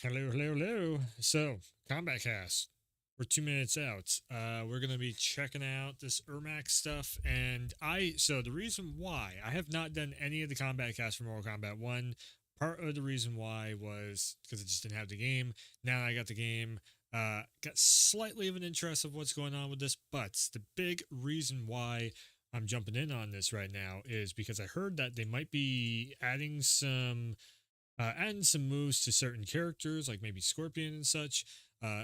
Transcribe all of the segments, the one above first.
Hello, hello, hello. So, Combat Cast. We're 2 minutes out. We're gonna be checking out this Ermac stuff, and so the reason why I have not done any of the Combat Cast for Mortal Kombat 1. Part of the reason why was because I just didn't have the game. Now that I got the game, got slightly of an interest of what's going on with this, but the big reason why I'm jumping in on this right now is because I heard that they might be adding some moves to certain characters, like maybe Scorpion and such.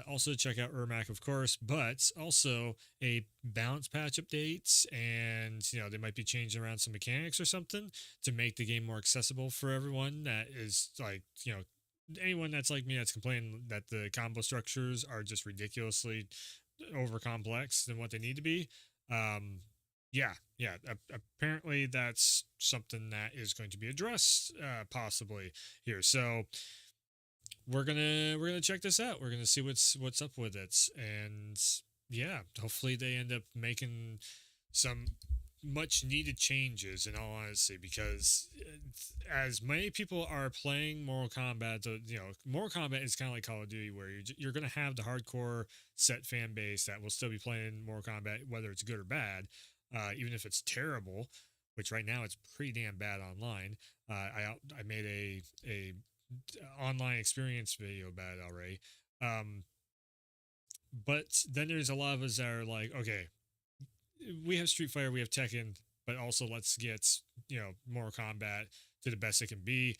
Also, check out Ermac, of course, but also a balance patch updates, and they might be changing around some mechanics or something to make the game more accessible for everyone. That is like anyone that's like me that's complaining that the combo structures are just ridiculously over complex than what they need to be. Yeah. Apparently, that's something that is going to be addressed, possibly here. So we're gonna check this out. We're gonna see what's up with it, and yeah, hopefully they end up making some much needed changes. In all honesty, because as many people are playing Mortal Kombat, Mortal Kombat is kind of like Call of Duty, where you're gonna have the hardcore set fan base that will still be playing Mortal Kombat, whether it's good or bad. Even if it's terrible, which right now it's pretty damn bad online. I made a online experience video about it already. But then there's a lot of us that are like, okay, we have Street Fighter, we have Tekken, but also let's get Mortal Kombat to the best it can be.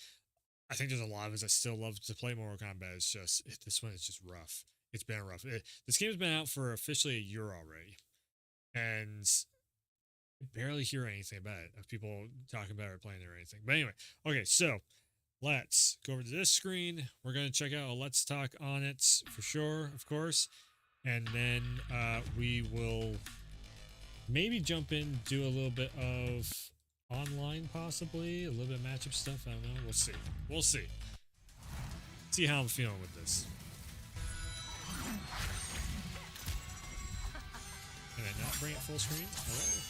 I think there's a lot of us that still love to play Mortal Kombat. It's just this one is just rough. It's been rough. This game's been out for officially a year already, and I barely hear anything about it of people talking about it or playing it or anything. But anyway, okay, so let's go over to this screen. We're going to check out a Let's Talk on it for sure, of course. And then we will maybe jump in, do a little bit of online possibly, a little bit of matchup stuff. I don't know. We'll see. We'll see. See how I'm feeling with this. Can I not bring it full screen? Hello?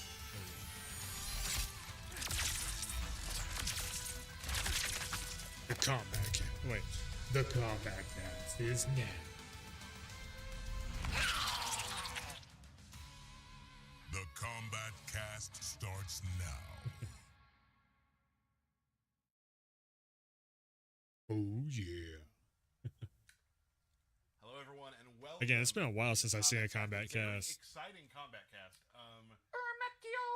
The combat cast. Wait. The combat cast is now. The combat cast starts now. Oh yeah. Hello everyone and welcome. Again, it's been a while since I've seen a combat It's a very cast. exciting combat cast. Ermacchio!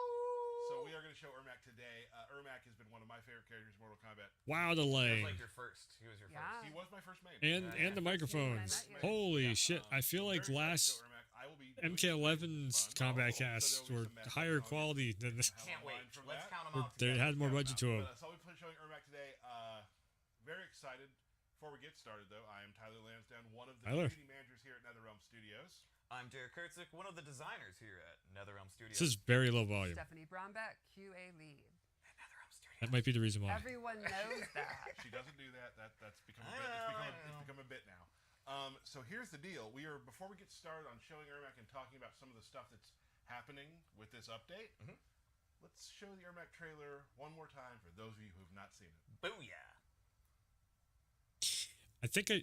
So we are going to show Ermac today. Ermac has been one of my favorite characters in Mortal Kombat. Wow, That delay. was like your first. He was your He first. was my first main. And the microphones. Holy shit. I feel like last MK1's combat casts were higher quality than this. Can't wait. Let's count them Or out. they together. had more budget to them. So I'll be showing Ermac today. Very excited. Before we get started, though, I am Tyler Lansdowne, one of the community managers here at NetherRealm Studios. I'm Derek Kurtzik, one of the designers here at NetherRealm Studios. This is very low volume. Stephanie Brownback, QA lead. At NetherRealm Studios. That might be the reason why. Everyone knows that. She doesn't do that. That's become a I bit. know. It's become a bit now. So here's the deal. Before we get started on showing Ermac and talking about some of the stuff that's happening with this update, let's show the Ermac trailer one more time for those of you who have not seen it. Booyah.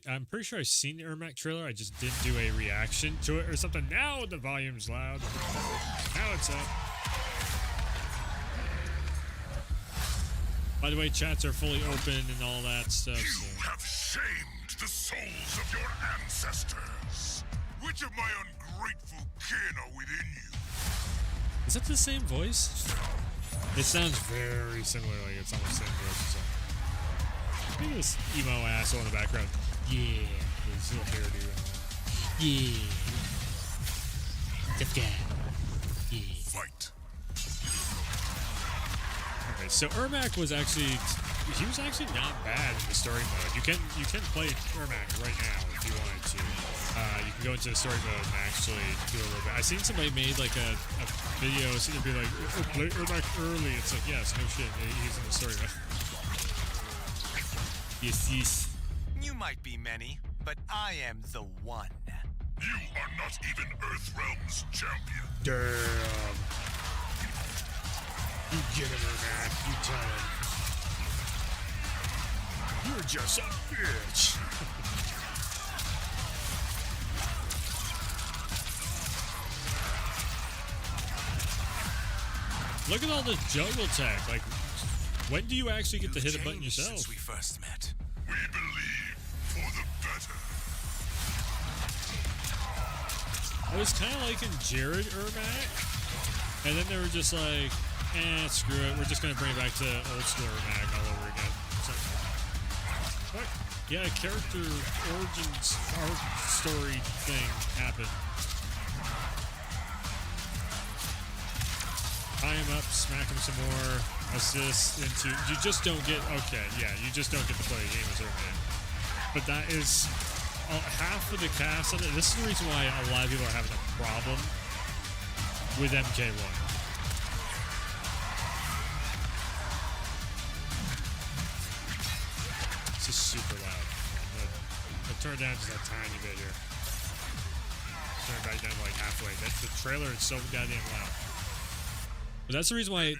I'm pretty sure I've seen the Ermac trailer. I just didn't do a reaction to it or something. Now the volume's loud. Now it's up. By the way, chats are fully open and all that stuff. You So. have shamed the souls of your ancestors. Which of my ungrateful kin are within you? Is that the same voice? It sounds very similar, like it's almost the same voice or something. Look at this emo asshole in the background. Yeah. With his little hairdo. Yeah. Tough guy. Yeah. Fight. Okay, so Ermac was actually not bad in the story mode. You can play Ermac right now if you wanted to. You can go into the story mode and actually do a little bit. I seen somebody made like a video, so it'd be like, oh, play Ermac early. It's like, yes, no shit, he's in the story mode. Yes. You might be many, but I am the one. You are not even Earthrealm's champion. Damn. You get him, Ermac. You tell him. You're just a bitch. Look at all the juggle tech. Like, when do you actually get to hit a button Changed yourself? Since we first met. We believe for the better. I was kind of liking Jared Ermac, and then they were just like, screw it. We're just going to bring it back to old school Ermac all over again. So, what? Yeah, character origins arc story thing happened. Tie him up, smack him some more, assist into. You just don't get. Okay, yeah, you just don't get to play a game as Ermac. But that is half of the cast. This is the reason why a lot of people are having a problem with MK1. This is super loud. I'll turn it down just a tiny bit here. Turn it back down to like halfway. The trailer is so goddamn loud. But that's the reason why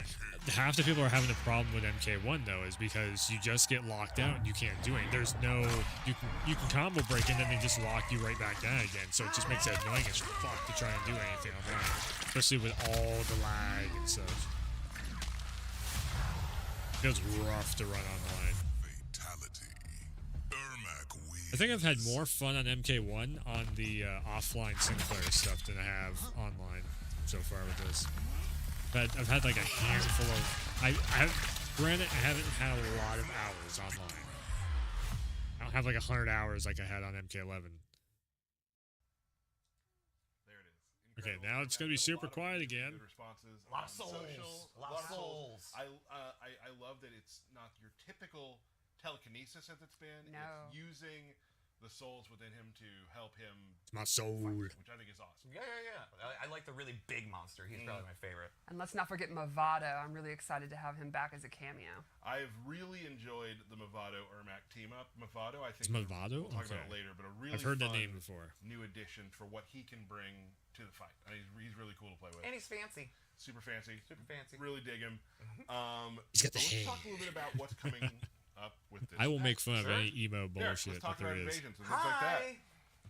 half the people are having a problem with MK1 though, is because you just get locked out and you can't do it. There's no you can combo break and then they just lock you right back down again. So it just makes it annoying as fuck to try and do anything online, especially with all the lag and such. It feels rough to run online. Fatality. Ermac wins. I think I've had more fun on MK1 on the offline single player stuff than I have online so far with this. But I've had like a handful of. Granted, I haven't had a lot of hours online. I don't have like 100 hours like I had on MK11. There it is. Okay, Incredible. now it's gonna be Got a super lot of quiet really again. good responses. A lot of on souls. Social, A lot of souls. I love that it's not your typical telekinesis as it's been. No. It's using the souls within him to help him My soul. fight, which I think is awesome. Yeah. I like the really big monster. He's probably my favorite. And let's not forget Movado. I'm really excited to have him back as a cameo. I've really enjoyed the Movado Ermac team up. Movado, I think. Is Movado? We'll talk about it Okay. later, but a really I've heard that fun name before. new addition for what he can bring to the fight. I mean, he's really cool to play with. And he's fancy. Super fancy. Super fancy. Really dig him. He's got the Let's hair. talk a little bit about what's coming up with this. I will make fun of Sure. any emo Yeah, bullshit let's talk that there about is. invasions and things like that. Hi,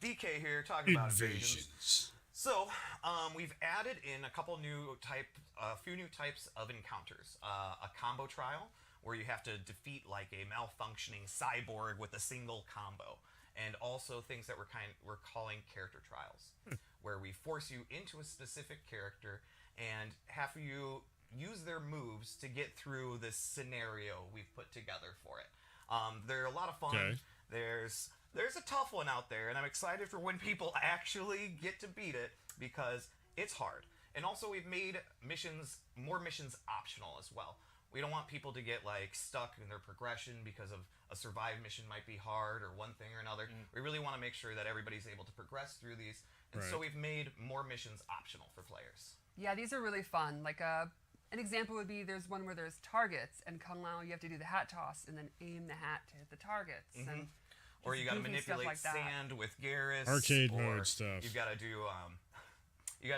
DK here talking about invasions. Invasions. So, we've added in a few new types of encounters. A combo trial, where you have to defeat like a malfunctioning cyborg with a single combo, and also things that we're calling character trials, where we force you into a specific character and have you use their moves to get through this scenario we've put together for it. They're a lot of fun. Okay. There's a tough one out there, and I'm excited for when people actually get to beat it, because it's hard. And also, we've made more missions optional as well. We don't want people to get like stuck in their progression because of a survive mission might be hard or one thing or another. We really want to make sure that everybody's able to progress through these, and so Right. we've made more missions optional for players. Yeah, these are really fun. Like an example would be there's one where there's targets, and Kung Lao, you have to do the hat toss and then aim the hat to hit the targets. And Or you got to goofy stuff manipulate like that. sand with Garrus. Arcade or mode stuff. You've got to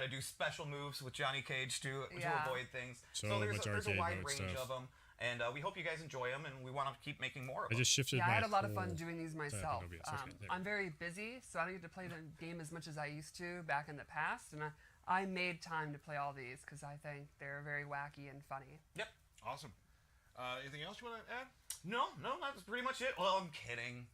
do special moves with Johnny Cage to Yeah. avoid things. So there's much a arcade wide mode range stuff. of them, and we hope you guys enjoy them, and we want to keep making more of I them. just shifted yeah, my I had a lot of fun whole doing these type of myself. OBS. Okay, there we I'm go. very busy, so I don't get to play the game as much as I used to back in the past, and I made time to play all these because I think they're very wacky and funny. Yep. Awesome. Anything else you want to add? No, that's pretty much it. Well, I'm kidding.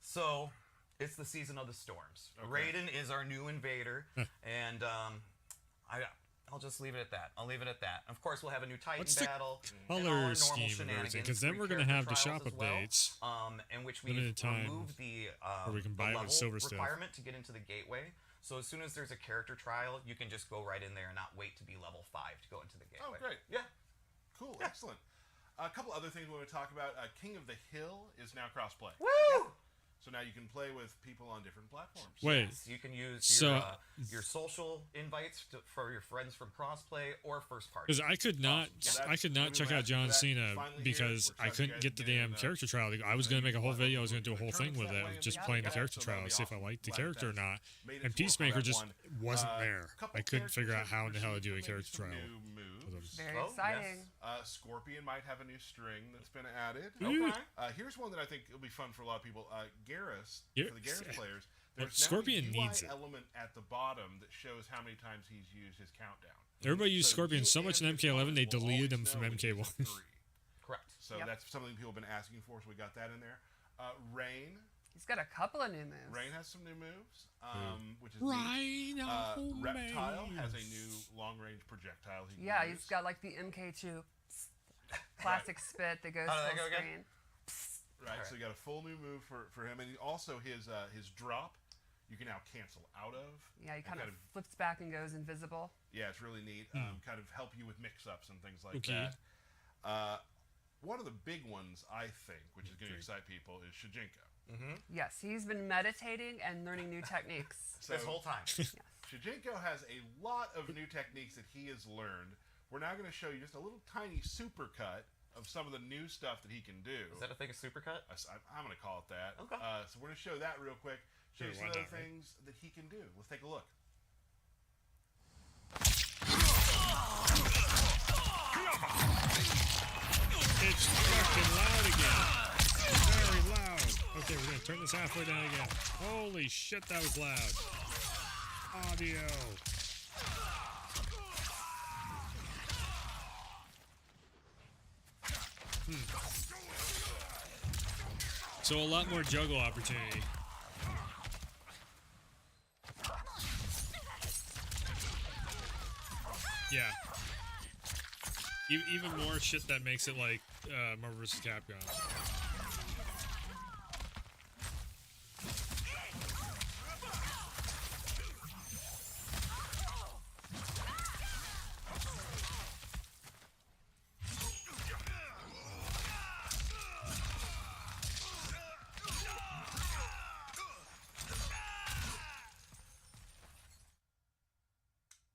So, it's the season of the storms. Okay. Raiden is our new invader, and I'll just leave it at that. I'll leave it at that. Of course, we'll have a new Titan What's the battle, and all our color normal scheme of shenanigans. everything? Because then 3 we're going to character have the trials shop as well, updates. in which we limited time remove the where we can buy it with level silver stuff. requirement to get into the gateway. So as soon as there's a character trial, you can just go right in there and not wait to be level 5 to go into the gateway. Oh, great. Yeah. Cool. Excellent. A couple other things we want to talk about. King of the Hill is now cross-play. Woo! So now you can play with people on different platforms. Wait, Yes, you can use So- your social invites for your friends from crossplay or first party. because I could not, Awesome. I could not That's check gonna out be John that Cena finally here. because We're I excited couldn't you guys get the to get damn in, character trial. I was gonna make a whole video. I was gonna do a whole thing with it, of just Yeah. playing the Yeah. character So trial that'll to be see if I awesome. liked the Glad character or that's not. made it And to Peacemaker Warcraft just 1. wasn't there. Couple I couldn't figure out characters how in the hell to do a maybe character some trial. new moves. Very Oh, exciting. yes. Scorpion might have a new string that's been added. Ooh. Here's one that I think will be fun for a lot of people. Garrus, Yeah. for the Garrus players, Well, there's now Scorpion a UI needs it. element at the bottom that shows how many times he's used his countdown. Everybody used So Scorpion you so much in and MK11 they will deleted always him from know when he's MK1. at 3. Correct. So Yep. that's something people have been asking for, so we got that in there. Rain. He's got a couple of new moves. Rain has some new moves, which is Rain, neat. oh, Reptile has a man. new long-range projectile he can Yeah, use. he's got like the MK2 classic spit that goes How did that full go again? screen. Right, so you got a full new move for him, and also his drop you can now cancel out of. Yeah, he and kind of flips back and goes invisible. Yeah, it's really neat. Kind of help you with mix-ups and things like Okay. that. One of the big ones, I think, which is going to excite people, is Shijinko. Yes, he's been meditating and learning new techniques. So This whole time. Shijinko has a lot of new techniques that he has learned. We're now going to show you just a little tiny supercut of some of the new stuff that he can do. Is that a thing of supercut? I'm going to call it that. Okay. So we're going to show that real quick. Show you Sure, some why other not, right? things that he can do. Let's take a look. It's fucking loud again. Very loud. Okay, we're gonna turn this halfway down again. Holy shit, that was loud. Audio. So a lot more juggle opportunity. Yeah. Even more shit that makes it like Marvel vs. Capcom.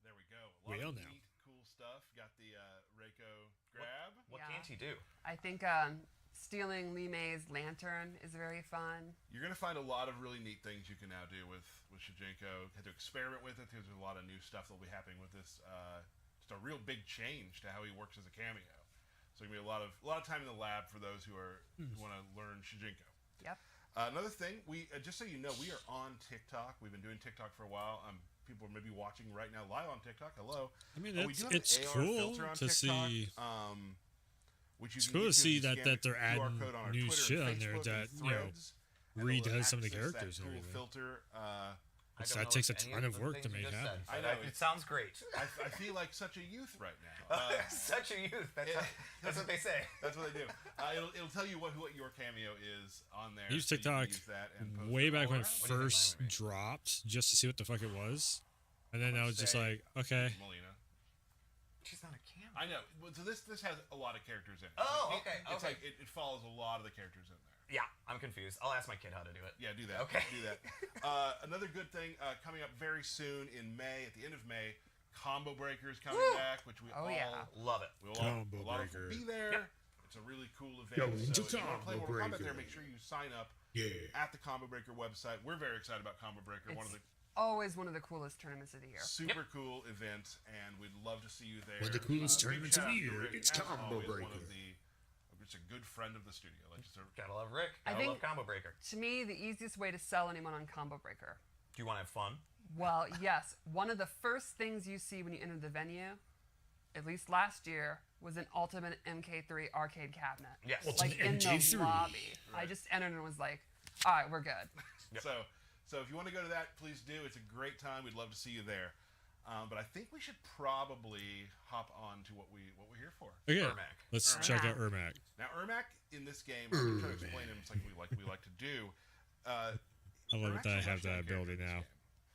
There we go. A lot Well of now. neat, cool stuff. Got the Reiko grab. What Yeah. can't he do? I think stealing Lee May's lantern is very fun. You're going to find a lot of really neat things you can now do with Shijinko. Had to experiment with it. There's a lot of new stuff that'll be happening with this. Just a real big change to how he works as a cameo. So there's gonna be a lot of time in the lab for those who want to learn Shijinko. Yep. Another thing, we just so you know, we are on TikTok. We've been doing TikTok for a while. People are maybe watching right now live on TikTok. Hello. I mean, We it's, do have an it's AR cool filter on to TikTok, see. Which you It's can cool to get see if you that scan the they're QR adding code on our new Twitter shit and on there Facebook that, and you know, Threads, and it'll redoes some of the access characters that and cool everything. filter. I That don't know takes a any ton of the work to things you make just happen. said, I but know, it sounds great. I feel like such a youth right now. Such a youth. That's what they say. That's what they do. It'll tell you what your cameo is on there. I used so you can TikTok use that and post way it back all when it around. What do you think first mine would be? dropped, just to see what the fuck it was, and then I'm I gonna was just say like, okay, Melina. She's not a camera. I know. So this has a lot of characters in it. Oh, It- okay, It's okay. like it follows a lot of the characters in there. Yeah, I'm confused. I'll ask my kid how to do it. Yeah, do that. Okay. Do that. Another good thing coming up very soon in May, at the end of May, Combo Breakers coming back, which we Oh, all yeah. Love it. we'll Combo a lot of us will Breaker. be there. Yep. It's a really cool event. Going so to if you want to play Combo Mortal Kombat there, Breaker. make sure you sign up yeah. at the Combo Breaker website. We're very excited about Combo Breaker. One of the Always one of the coolest tournaments of the year. super cool events, and we'd love to see you there. One of the coolest big tournaments of shout the out to year. Rick, It's as Combo always, Breaker. It's a good friend of the studio. Like just a, Gotta love Rick. I Gotta think- love Combo Breaker. To me, the easiest way to sell anyone on Combo Breaker. Do you want to have fun? Well, yes. One of the first things you see when you enter the venue, at least last year, was an Ultimate MK3 arcade cabinet. Yes. Like in the MK3. lobby. I just entered and was like, all right, we're good. Yep. So if you want to go to that, please do. It's a great time. We'd love to see you there. But I think we should probably hop on to what we're here for. Okay, Ermac. let's Ermac. check out Ermac. Now, Ermac in this game, I'm trying to explain him. It's like we like to do. I love Ermac's that I a have rushdown that ability character in now. this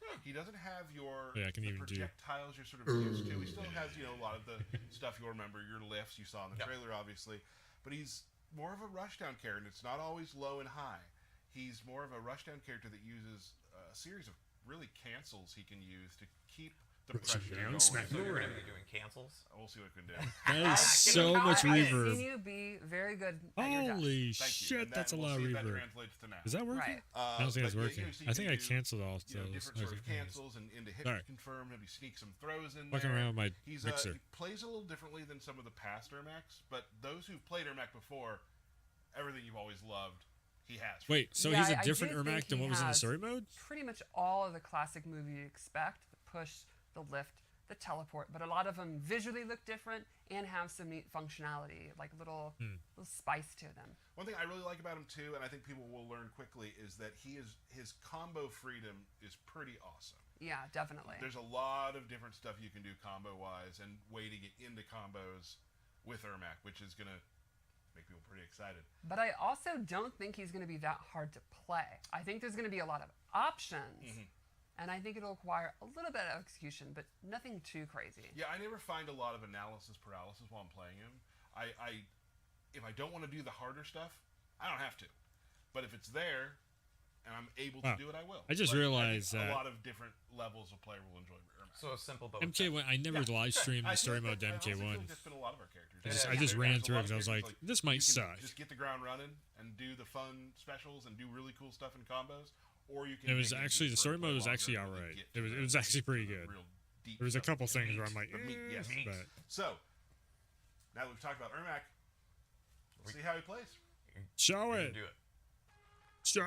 game. He doesn't have your Yeah, I can the even do- projectiles you're sort of used to. He still has a lot of the stuff you'll remember, your lifts you saw in the Yep. trailer, obviously. But he's more of a rushdown character. It's not always low and high. He's more of a rushdown character that uses a series of really cancels he can use to keep the Rush pressure down, going. smack So you're Right. going to be doing cancels? We'll see what we can do. That is so much I've reverb. seen you be very good at your job. Holy Thank you. shit, And that's a then lot of we'll see if that reverb. translates to now. Is that working? Right. I don't think it's But yeah, working. so I you think can I do, canceled all those. different sort of Okay. cancels and to hit Alright. confirm, maybe sneak some throws in Fucking there. around with my He's mixer. he plays a little differently than some of the past Ermacs, but those who've played Ermac before, everything you've always loved, he has. Wait, so Yeah, he's a I different do think Ermac than he what was in the has story mode? Pretty much all of the classic movie you expect: the push, the lift, the teleport, but a lot of them visually look different and have some neat functionality, like little spice to them. One thing I really like about him too, and I think people will learn quickly, is that his combo freedom is pretty awesome. Yeah, definitely. There's a lot of different stuff you can do combo wise and way to get into combos with Ermac, which is gonna make people pretty excited. But I also don't think he's going to be that hard to play. I think there's going to be a lot of options, and I think it'll require a little bit of execution, but nothing too crazy. Yeah, I never find a lot of analysis paralysis while I'm playing him. If I don't want to do the harder stuff, I don't have to. But if it's there and I'm able to do it, I will. I just But realized think that a lot of different levels of player will enjoy Ermac. So simple, but MK1. I never live streamed the story mode to I honestly feel MK1. like that's been a lot of our characters. I just ran through it because I was like, this might you can suck. Just get the ground running and do the fun specials and do really cool stuff in combos, or you can. It was dig in actually the deeper story and play mode was longer actually and really alright. get It to was the- actually pretty the good. real deep There was a stuff. couple things where I'm like, The meat, yes. but So now that we've talked about Ermac, let's see how he plays. show you it, can do it. show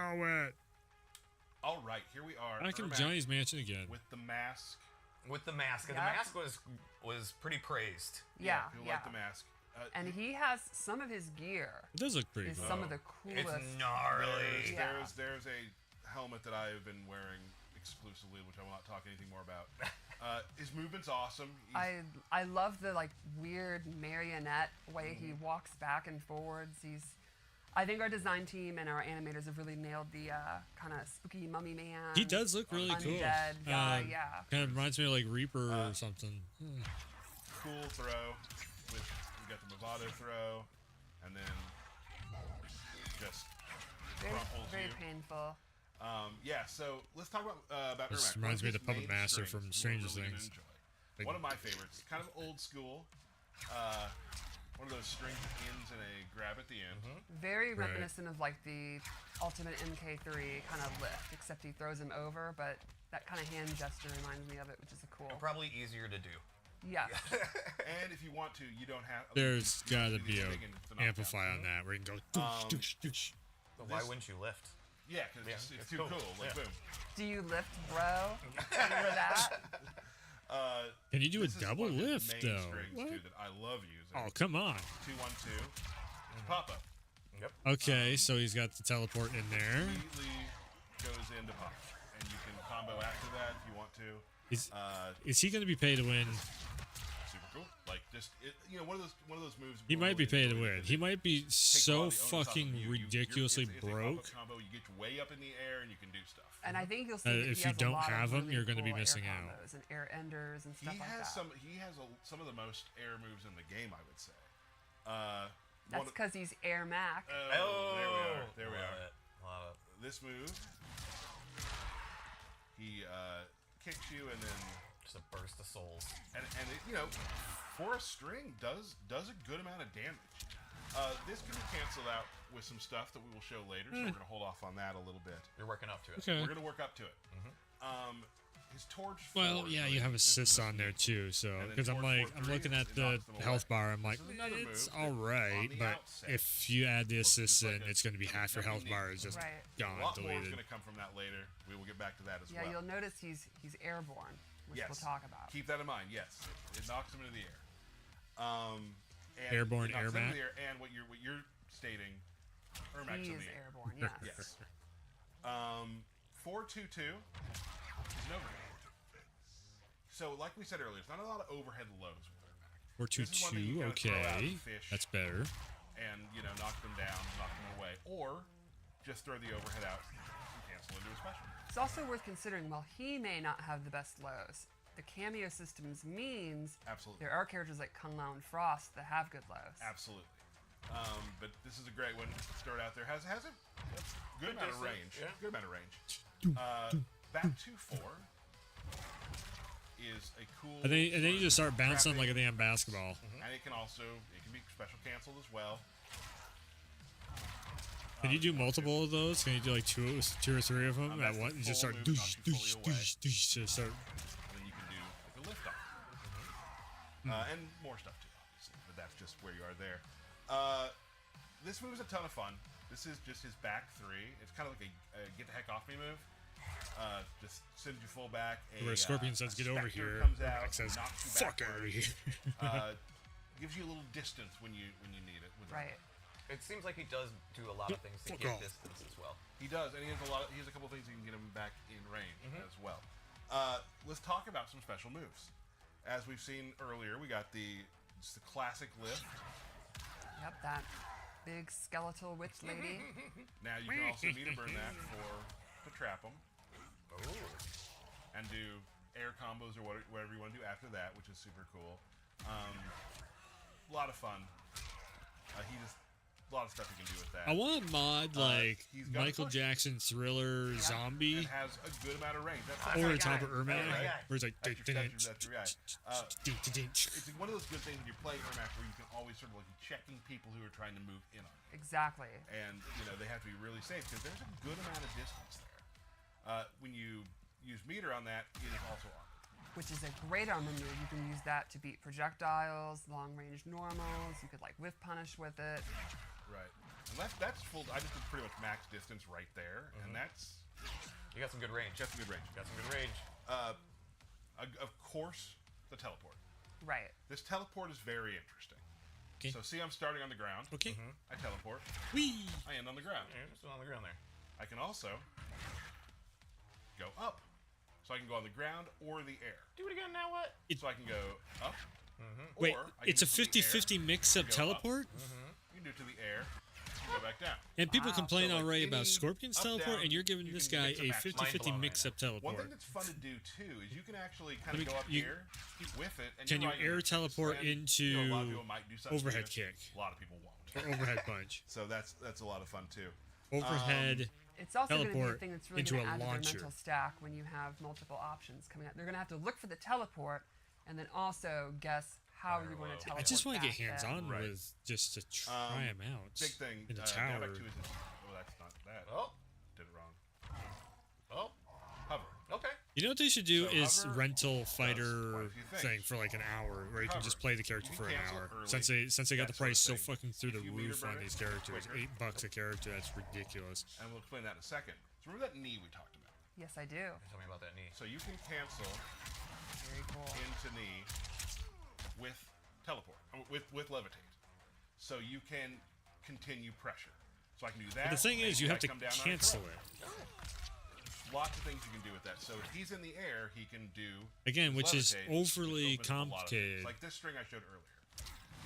it. All right, here we are. Back in Ermac Johnny's Mansion again. with the mask. With the mask, and Yeah. the mask was pretty praised. Yeah, people yeah. like the mask. And he has some of his gear It does look pretty is cool. some of the It's coolest. gnarly. Yeah. There's a helmet that I have been wearing exclusively, which I will not talk anything more about. His movement's awesome. I love the like weird marionette way he walks back and forwards. I think our design team and our animators have really nailed the kind of spooky mummy man. He does look really cool. Undead guy, yeah. Kind of reminds me of like Reaper or something. Cool throw. We got the bravado throw, and then just crumples Very you. painful. Yeah, so let's talk about This Ermac. reminds One me of the his Puppet main Master strengths from you are Stranger really gonna Things. enjoy. Like- One of my favorites, kind of old school. One of those string that ends in a grab at the end. Very Right. reminiscent of like the ultimate MK3 kind of lift, except he throws him over, but that kind of hand gesture reminds me of it, which is a cool. Probably easier to do. Yeah. And if you want to, you don't have. There's you can got to do be these a big and it's the knockdown. amplify on that where you can go. Doosh, doosh, doosh. But why This- wouldn't you lift? Yeah, because Yeah, it's it's too cool. cool. Like, Yeah. boom. Do you lift, bro? Remember that? Can you do a This is double one of his lift main though? strings, What? too, that I love using. Oh come on. 2-1-2. Pop up. Yep. Okay, so he's got the teleport in there. Immediately goes into pop. And you can combo after that if you want to. Is he going to be pay to win? Super cool. Like just one of those moves. He people might be really pay to enjoy win. because He it might be takes a lot so of the onus off of fucking you. ridiculously it's a pop-up broke. combo. You get way up in the air and you can do stuff. And I think you'll see that If he you has a don't lot of have him, really you're gonna be cool air missing out. combos and air enders and stuff He like has that. some of the most air moves in the game, I would say. That's because he's Ermac. There we Love are. it. Love it. This move, he kicks you and then Just a burst of souls. and it, for a string does a good amount of damage. This can be canceled out with some stuff that we will show later, so we're gonna hold off on that a little bit. You're working up to it. Okay. We're gonna work up to it. His torch. Well, forward, yeah, like, you have this is assists just on there neat. too. So And then because I'm torch like, for I'm three, looking it at the knocks them health away. bar. I'm like, This is another it's move all that right, on the but outset if you add the looks assists just in, like it's going to be half your health something bar neat. is just Right. A gone, lot more is deleted. gonna come from that later. We will get back to that as Yeah, well. you'll notice he's airborne, which Yes. we'll talk about. Keep that in mind. Yes, it knocks him into the air. And Airborne it knocks him into Ermac? the air, and what you're stating, Ermac's He in is the air. airborne, yes. Yes. 4-2-2 is an overhead. So, like we said earlier, it's not a lot of overhead lows with Ermac. Or This is one that you kinda throw out okay, and fish. that's better. And knock them down, knock them away, or just throw the overhead out and cancel into a special. It's also worth considering while he may not have the best lows, the cameo systems means Absolutely. there are characters like Kung Lao and Frost that have good lows. Absolutely. But this is a great one to start out there. Has a good amount of distance, range. yeah. Good amount of range. Back 2-4 is a cool. And then you just start bouncing trapping, like a damn basketball. And it can be special canceled as well. Can you do multiple of those? Can you do like two or three of them at that's the once? You just full start move, doosh, knock you doosh, fully away. doosh, doosh, to start. And then you can do like a lift off. And more stuff too, obviously. But that's just where you are there. This move is a ton of fun. This is just his back three. It's kind of like a get the heck off me move. just sends you full back. Where Scorpion says, "Get over Spectre here," comes Ermac out, says, knocks you "Fuck out of backwards. here." Gives you a little distance when you need it. With Right. It seems like he does do a lot of things to Fuck keep off. distance as well. He does, and he has a couple things you can get him back in range as well. Let's talk about some special moves. As we've seen earlier, we got the classic lift. Yep, that big skeletal witch lady. Now you can also meter burn that to trap them. And do air combos or whatever you want to do after that, which is super cool. A lot of fun. A lot of stuff you can do with that. I want to mod like he's got a Michael push. Jackson Thriller Zombie It has a good amount of range. That's or my the top guy. of Ermac, That's my guy. where it's like That's your guy. It's one of those good things when you play Ermac where you can always sort of like be checking people who are trying to move in on you. Exactly. And they have to be really safe because there's a good amount of distance there. When you use meter on that, it is also armor. Which is a great armor move. You can use that to beat projectiles, long range normals. You could like whiff punish with it. Right. And that's full. I just did pretty much max distance right there, and that's You got some good range. just a good range. Got some good range. Of course, the teleport. Right. This teleport is very interesting. Okay. So see, I'm starting on the ground. Okay. I teleport. Whee! I end on the ground. Yeah, just on the ground there. I can also go up. So I can go on the ground or the air. Do it again now, what? So I can go up. Wait, or I can it's a do it from the air, 50-50 mix-up go up. teleport? You can do it to the air, go back down. And people Wow. complain So, like, already any about Scorpion's up, teleport, down, and you're giving you this can guy mix and a match. 50-50 Mind blown mix-up right One teleport. thing that's fun to do too is you can actually kind I of mean, go up you- here, whiff it, and Can you you're right, air just teleport slam. into A lot of people might do something overhead to you. kick? A lot of people won't. Or overhead punch. So that's a lot of fun too. Overhead. It's also going to be a Teleport thing that's really into going to a add to their launcher. mental stack when you have multiple options coming out. They're going to have to look for the teleport and then also guess how you're going to low. teleport. I just want to get back hands-on Right. with just to try them out. Big thing. In the Drawback tower. too is that's not that. Oh. Did it wrong. Oh. Hover. Okay. You know what they should do So is hover rental does fighter quite a few things. thing for like an hour, where you can just Hover. play the character You for an cancel hour. early, Since they got the that sort of price so thing. fucking through the If you meter roof on burn it, these characters, quicker. $8 a character, that's ridiculous. And we'll explain that in a second. So remember that knee we talked about. Yes, I do. Tell me about that knee. So you can cancel Very cool. into knee with teleport, with levitate. So you can continue pressure. So I can do that. But the thing is, maybe you I have to come down on a cancel throw. it. Lots of things you can do with that. So if he's in the air, he can do Again, his which is levitate, which overly opens up a lot of things. complicated. Like this string I showed earlier.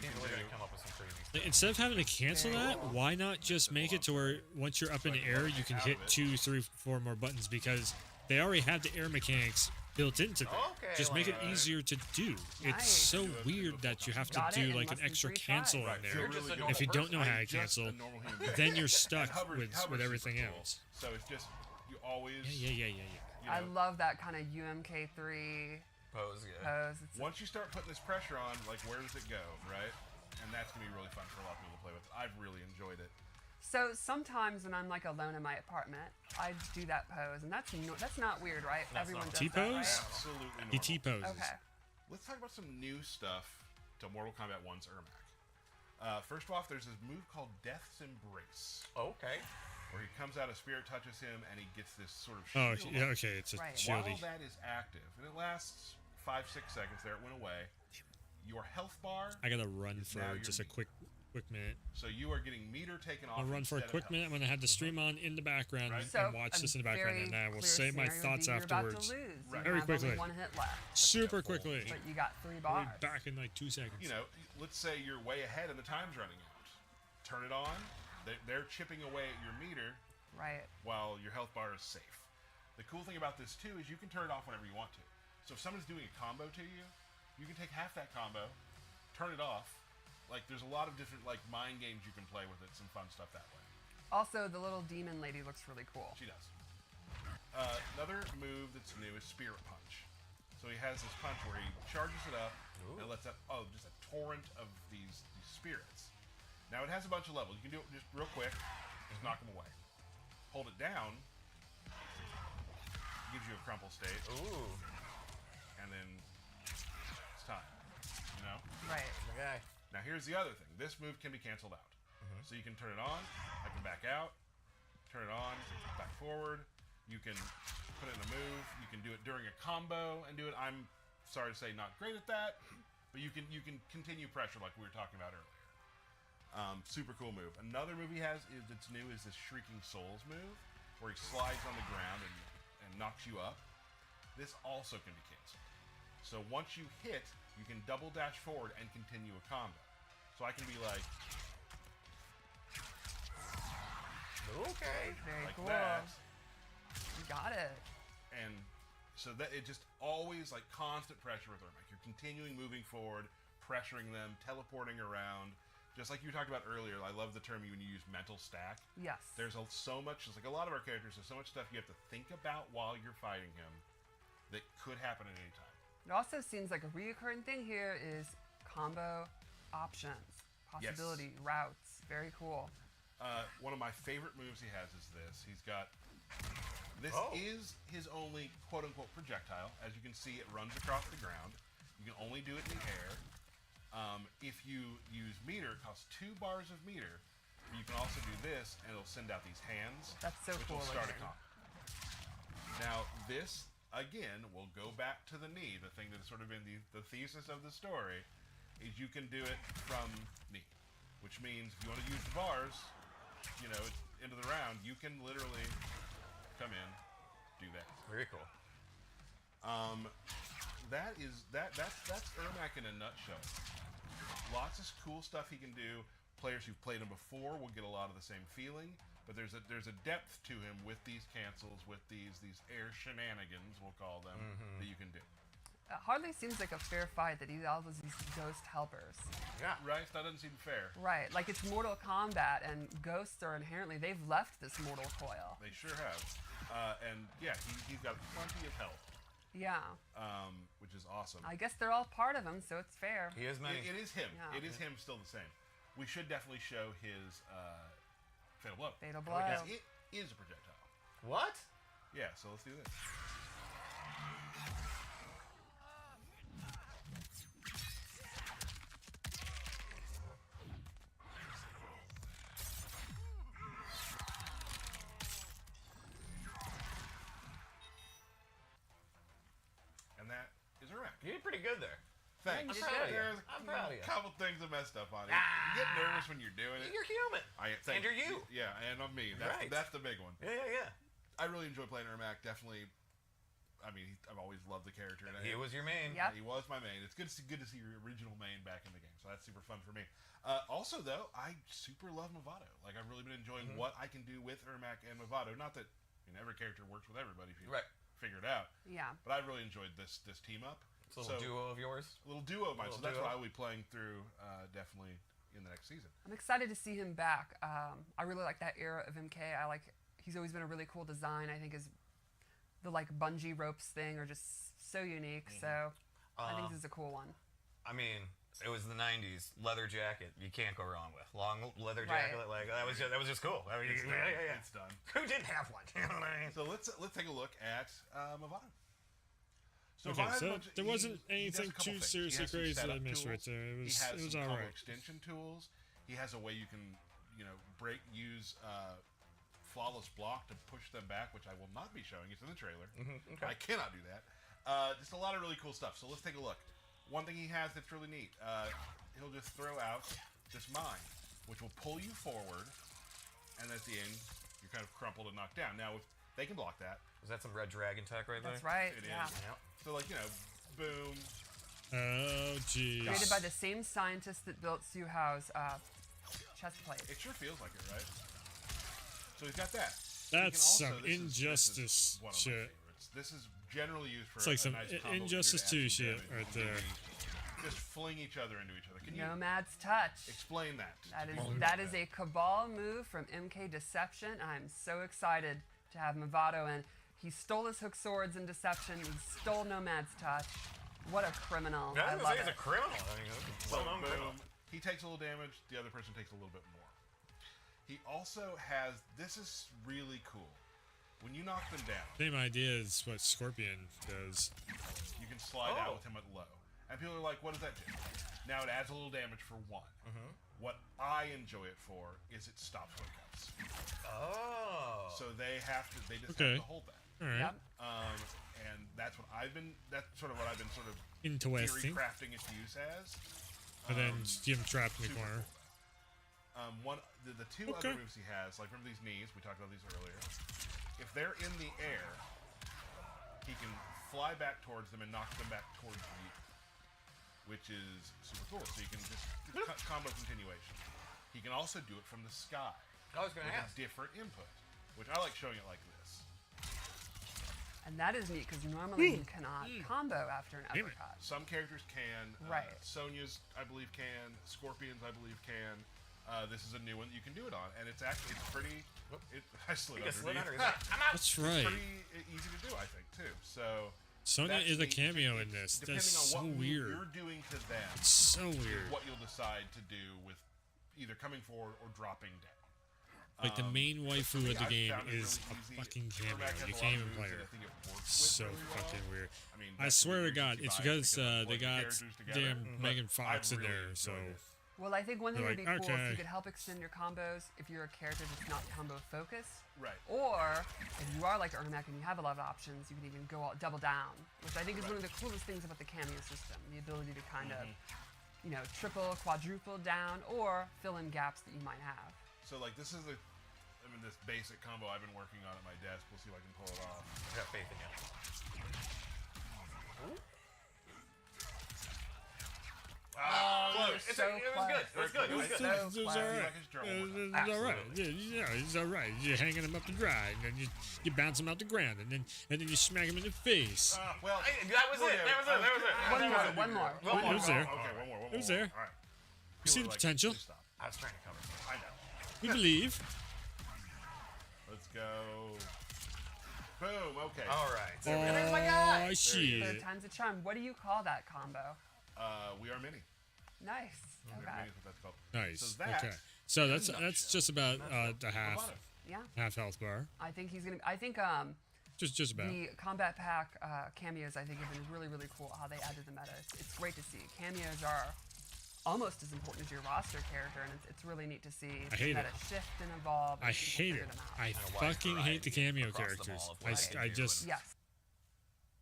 He's really gonna come up with some crazy stuff. Instead of having to cancel that, why not just make it to where once you're up in the air, you can hit 2, 3, 4 more buttons, because they already have the air mechanics built into them. Okay, Just make it like- easier to do. It's Nice. so weird that you have to Got it do in like less an than extra 3 tries. cancel Right, in feel there. You're just really a good. normal If you don't know I'm how to just cancel, a normal human being. then you're stuck And hover- with hover's everything super cool. else. So it's just you always. Yeah. You I know, love that kind of UMK3 Pose, yeah. pose. It's once you start putting this pressure on, like where does it go, right? And that's gonna be really fun for a lot of people to play with. I've really enjoyed it. So sometimes when I'm like alone in my apartment, I do that pose, and that's not weird, right? That's Everyone not does T-pose? that, right? Absolutely normal. He T-poses. Okay. Let's talk about some new stuff to Mortal Kombat 1's Ermac. First off, there's this move called Death's Embrace, Okay. where he comes out, a spirit touches him, and he gets this sort of Oh, shield yeah, on him. okay, it's a Right. While shieldy. that is active, and it lasts 5-6 seconds there, it went away, your health bar, I gotta run is now for your just a meat. quick minute. So you are getting meter taken off. I'll run for a instead of quick health. minute. I'm gonna have the stream on in the background Right. So and watch a this in the background, very and I will clear say my scenario thoughts would be you're about to afterwards. lose. Right. You Very have only quickly. 1 hit left, Super full quickly. but you got 3 I'll bars. be back in like 2 seconds. You know, let's say you're way ahead and the time's running out. Turn it on. They're chipping away at your meter Right. while your health bar is safe. The cool thing about this too is you can turn it off whenever you want to. So if someone's doing a combo to you, you can take half that combo, turn it off. Like there's a lot of different like mind games you can play with it. Some fun stuff that way. Also, the little demon lady looks really cool. She does. Another move that's new is Spirit Punch. So he has this punch where he charges it up and lets out just a torrent of these spirits. Now it has a bunch of levels. You can do it just real quick, just knock them away. Hold it down, gives you a crumple state, Ooh. and then it's time. You know. Right. Okay. Now here's the other thing. This move can be canceled out. So you can turn it on, I can back out, turn it on, back forward. You can put it in a move. You can do it during a combo and do it. I'm sorry to say, not great at that, but you can continue pressure like we were talking about earlier. Super cool move. Another move he has that's new is this Shrieking Souls move, where he slides on the ground and knocks you up. This also can be canceled. So once you hit, you can double dash forward and continue a combo. So I can be like, Okay. Very like cool. that, You got it. and so that it just always like constant pressure with Ermac. You're continuing moving forward, pressuring them, teleporting around. Just like you talked about earlier, I love the term when you use mental stack. Yes. There's so much, just like a lot of our characters, there's so much stuff you have to think about while you're fighting him that could happen at any time. It also seems like a reoccurring thing here is combo options, possibility, routes. Very cool. One of my favorite moves he has is this. He's got, this is his only quote-unquote projectile. As you can see, it runs across the ground. You can only do it in the air. If you use meter, it costs 2 bars of meter. But you can also do this, and it'll send out these hands. That's so which cool will start a looking. combo. Now, this, again, will go back to the knee. The thing that's sort of in the thesis of the story is you can do it from knee. Which means if you want to use the bars, you know, into the round, you can literally come in, do that. Very cool. That's Ermac in a nutshell. Lots of cool stuff he can do. Players who've played him before will get a lot of the same feeling, but there's a depth to him with these cancels, with these air shenanigans, we'll call them, that you can do. It hardly seems like a fair fight that he has these ghost helpers. Yeah. Right? That doesn't seem fair. Right, like it's Mortal Kombat, and ghosts are inherently, they've left this mortal coil. They sure have. And yeah, he's got plenty of health, Yeah. which is awesome. I guess they're all part of him, so it's fair. He is many. It is him. Yeah. It is him still the same. We should definitely show his Fatal Blow. Fatal Blow. Because it is a projectile. What? Yeah, so let's do this. And that is Ermac. You did pretty good there. Thanks. I'm proud of you. There's I'm proud of you. a couple things I messed up on. You get nervous when you're doing it. You're human. And you're you. Yeah, and I'm me. Right. That's the big one. Yeah. I really enjoy playing Ermac. Definitely. I mean, I've always loved the character. And He was your main. Yep. He was my main. It's good to see your original main back in the game. So that's super fun for me. Also, though, I super love Movado. Like, I've really been enjoying what I can do with Ermac and Movado. Not that every character works with everybody if you figure it out. Yeah. But I really enjoyed this team up. It's a little duo of yours. A little duo of mine. So that's duo. what I will be playing through definitely in the next season. I'm excited to see him back. I really like that era of MK. He's always been a really cool design. I think the like bungee ropes thing are just so unique. So I think this is a cool one. I mean, it was the '90s. Leather jacket, you can't go wrong with. Long leather jacket, Right. like that was just cool. I mean, yeah. It's done. Who didn't have one? You know what I mean? So let's take a look at Movado. So Okay, Movado has a so bunch- there wasn't he does a anything couple too things. He seriously has some crazy that I setup missed right tools. there. It He was has some all combo right. extension tools. He has a way you can, use flawless block to push them back, which I will not be showing. It's in the trailer. Okay. I cannot do that. Just a lot of really cool stuff. So let's take a look. One thing he has that's really neat. He'll just throw out this mine, which will pull you forward, and at the end, you're kind of crumpled and knocked down. Now, if they can block that, Was that some Red Dragon tech right there? That's right. it Yeah. is. So, boom. Oh, geez. Created by the same scientist that built Suhao's chest plate. It sure feels like it, right? So he's got that. That's He can some this is Injustice one of my shit. favorites. This is generally used for It's like a some nice combo Injustice with your 2 acid shit damage. right there. Just fling each other into each other. Can you Nomad's touch. explain that? That is a Cabal move from MK Deception. I'm so excited to have Movado in. He stole his hook swords in Deception. He stole Nomad's touch. What a criminal. I love He's it. a criminal. I mean, well-known criminal. Boom. He takes a little damage. The other person takes a little bit more. He also has. This is really cool. When you knock them down, Same idea as what Scorpion does. you can slide out with him at low. And people are like, what does that do? Now it adds a little damage for one. What I enjoy it for is it stops wake ups. Oh. So they just Okay. have to hold that. All right. Yep. And that's what I've been. That's sort of what I've been sort of Interesting. theory crafting its use as. And then just get him trapped in the super corner. The two Okay. other moves he has, like remember these knees? We talked about these earlier. If they're in the air, he can fly back towards them and knock them back towards you, which is super cool. So you can just combo continuation. He can also do it from the sky I was going with to a ask. different input, which I like showing it like this. And that is neat because normally you cannot combo after an Damn it. uppercut. Some characters can. Right. Sonya's, I believe, can. Scorpions, I believe, can. This is a new one that you can do it on, and it's pretty. I slid You just slid underneath. under. He's like, I'm out. That's right. Pretty easy to do, I think, too. So. Sonya that's is a neat. cameo in It's this. depending That's on so what move weird. you're doing to them, It's so weird. what you'll decide to do with either coming forward or dropping down. Like the main waifu of the I've game found it is really a easy. fucking Ermac cameo. has You a lot can't of even moves play that her. I think it works with So really well. fucking weird. I mean, I that's swear to the God, reason it's why, because of they the got characters together. damn But Megan Fox I in really there. So enjoyed it. Well, I think one thing They're would be like, cool is okay. you could help extend your combos if you're a character that's not combo focused. Right. Or if you are like Ermac and you have a lot of options, you can even go all, double down, which I think is one of the coolest things about the cameo system. The ability to kind of, triple, quadruple down, or fill in gaps that you might have. So like this is this basic combo I've been working on at my desk. We'll see if I can pull it off. I got faith in you. Close. It So was good. It was good. It was it's, good. it's, So it's clever. all right. I can just draw one more time. It's all right. Absolutely. Yeah, it's all right. You're hanging him up to dry, and then you bounce him out the ground, and then you smack him in the face. Well, That was it. That was it. That was it. One more. It was there. Okay, one more. It was there. All right. You see the Like, potential. please stop. I was trying to cover. I know. We believe. Let's go. Boom. Okay. All right. So there's my guy. Oh Third shit! time's a charm. What do you call that combo? We are mini. Nice. We are Okay. mini is what that's called. Nice. So that, Okay. So that's in a that's nutshell, just about the half Yeah. health bar. I think he's gonna. I think Just about. the combat pack cameos I think have been really really cool. How they added the meta. It's great to see. Cameos are almost as important as your roster character, and it's really neat to see I hate the it. meta shift and evolve. I and people hate figure it. them out. I And a wide fucking hate the variety cameo across them characters. all of what they I do just and- Yes.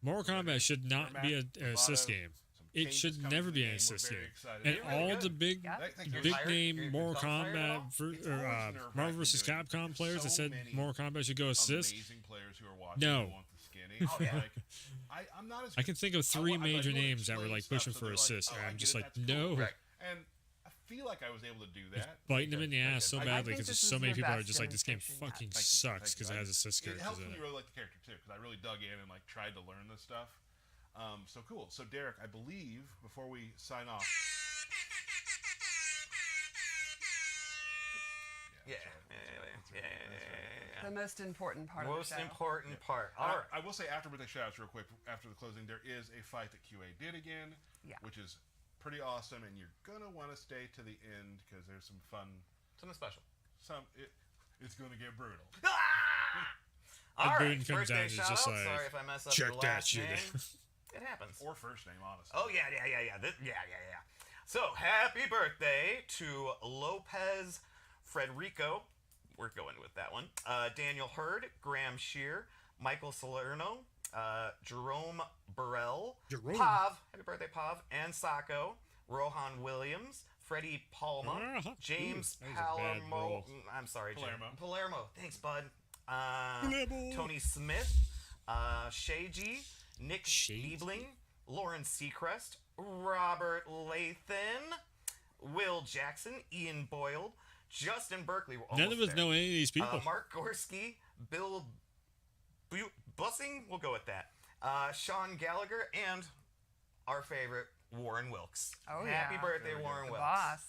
Mortal Kombat should not be an assist game. It should never be an assist game. And all the big Yeah. big tired? name You're Mortal tired at all? Kombat Marvel vs. Capcom players that said Mortal Kombat should go assist. Amazing players who are watching No. who want the skinny. Oh, yeah. Like, I'm not as I can think of three I major do names that were explain like stuff pushing so for they're assists, like, and oh, I I'm get just it, like, that's cool. no. Right. And I feel like I was able to do that. Biting them in the ass so I badly think because this so is many your people are best just like, this game demonstration yet. fucking Thank you, sucks thank because you. it has assist It characters helps in when it. you really like the character too, because I really dug in and like tried to learn this stuff. So cool. So Derek, I believe before we sign off. Yeah. The most important part of Most the show. important part. All All right. right. I will say after birthday shoutouts real quick. After the closing, there is a fight that QA did again, Yeah. which is pretty awesome, and you're gonna want to stay to the end because there's some fun. Something special. It's gonna get brutal. All right. Boone comes Birthday down and is shout just out. like, Sorry if I mess up check your that last shit. name. It happens. Or first name, honestly. Oh yeah. Yeah. So happy birthday to Lopez Frederico. We're going with that one. Daniel Hurd, Graham Shear, Michael Salerno, Jerome Burrell, Jerome. Pav. Happy birthday, Pav, and Sacco, Rohan Williams, Freddie Palma, Uh-huh. James Ooh, that was a bad Palermo. roll. I'm sorry, James. Palermo. Palermo. Thanks, bud. Palermo. Tony Smith, Shaji, Nick Shaji. Liebling, Lauren Seacrest, Robert Lathan, Will Jackson, Ian Boyle, Justin Berkeley. We're None of almost us there. know any of these people. Mark Gorski, Bill Bussing, we'll go with that. Sean Gallagher, and our favorite, Warren Wilkes. Oh, Happy yeah. birthday, There we go. Warren The Wilkes. boss.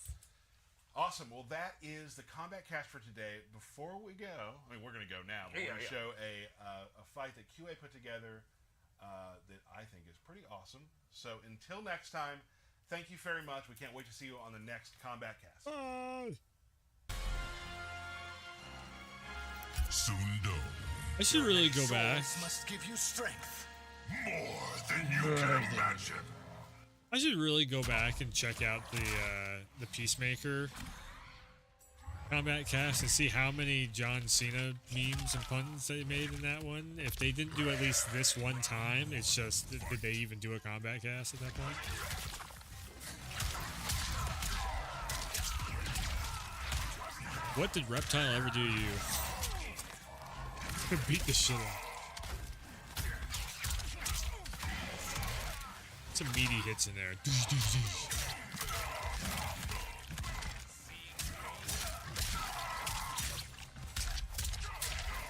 Awesome. Well, that is the combat cast for today. Before we go, I mean, we're going to go now. But we're going to show a fight that QA put together that I think is pretty awesome. So until next time, thank you very much. We can't wait to see you on the next combat cast. Sundo. I should really go back. Must give you strength. More than you can imagine. I should really go back and check out the Peacemaker Combat Cast and see how many John Cena memes and puns they made in that one. If they didn't do at least this one time, it's just, did they even do a Combat Cast at that point? What did Reptile ever do to you? Beat the shit out. Some meaty hits in there.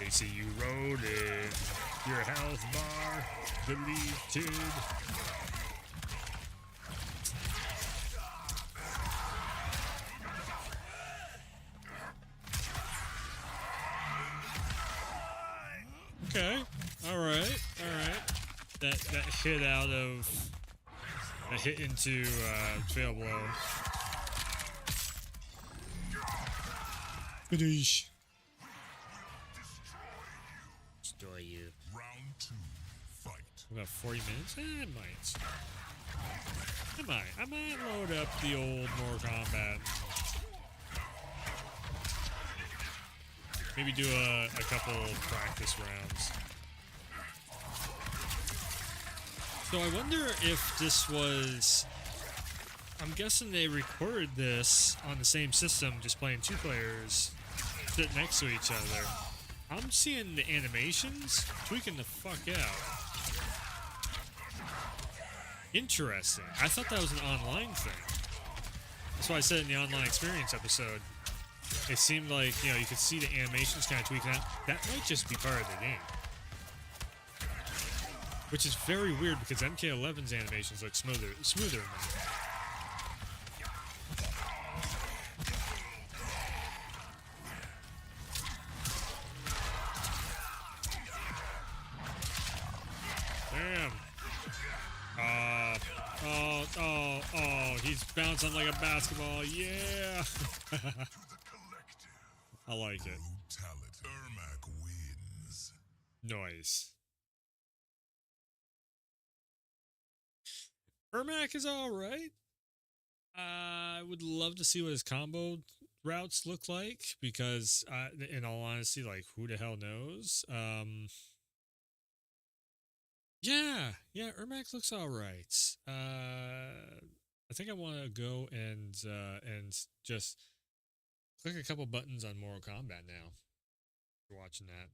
They see you rolling. Your health bar deleted. Okay. All right. That hit out of a hit into fail blow. Badoosh. Destroy you. Round 2, fight. About 40 minutes? I might load up the old Mortal Kombat. Maybe do a couple practice rounds. So I wonder if this was... I'm guessing they recorded this on the same system, just playing 2 players sit next to each other. I'm seeing the animations tweaking the fuck out. Interesting. I thought that was an online thing. That's why I said in the online experience episode, it seemed like, you know, you could see the animations kind of tweaking out. That might just be part of the game. Which is very weird because MK11's animations look smoother than that. Damn. Oh, he's bouncing like a basketball. Yeah. I like it. Brutality. Ermac wins. Nice. Ermac is alright. I would love to see what his combo routes look like because, in all honesty, like, who the hell knows? Yeah, Ermac looks alright. I think I want to go and just click a couple buttons on Mortal Kombat now. If you're watching that.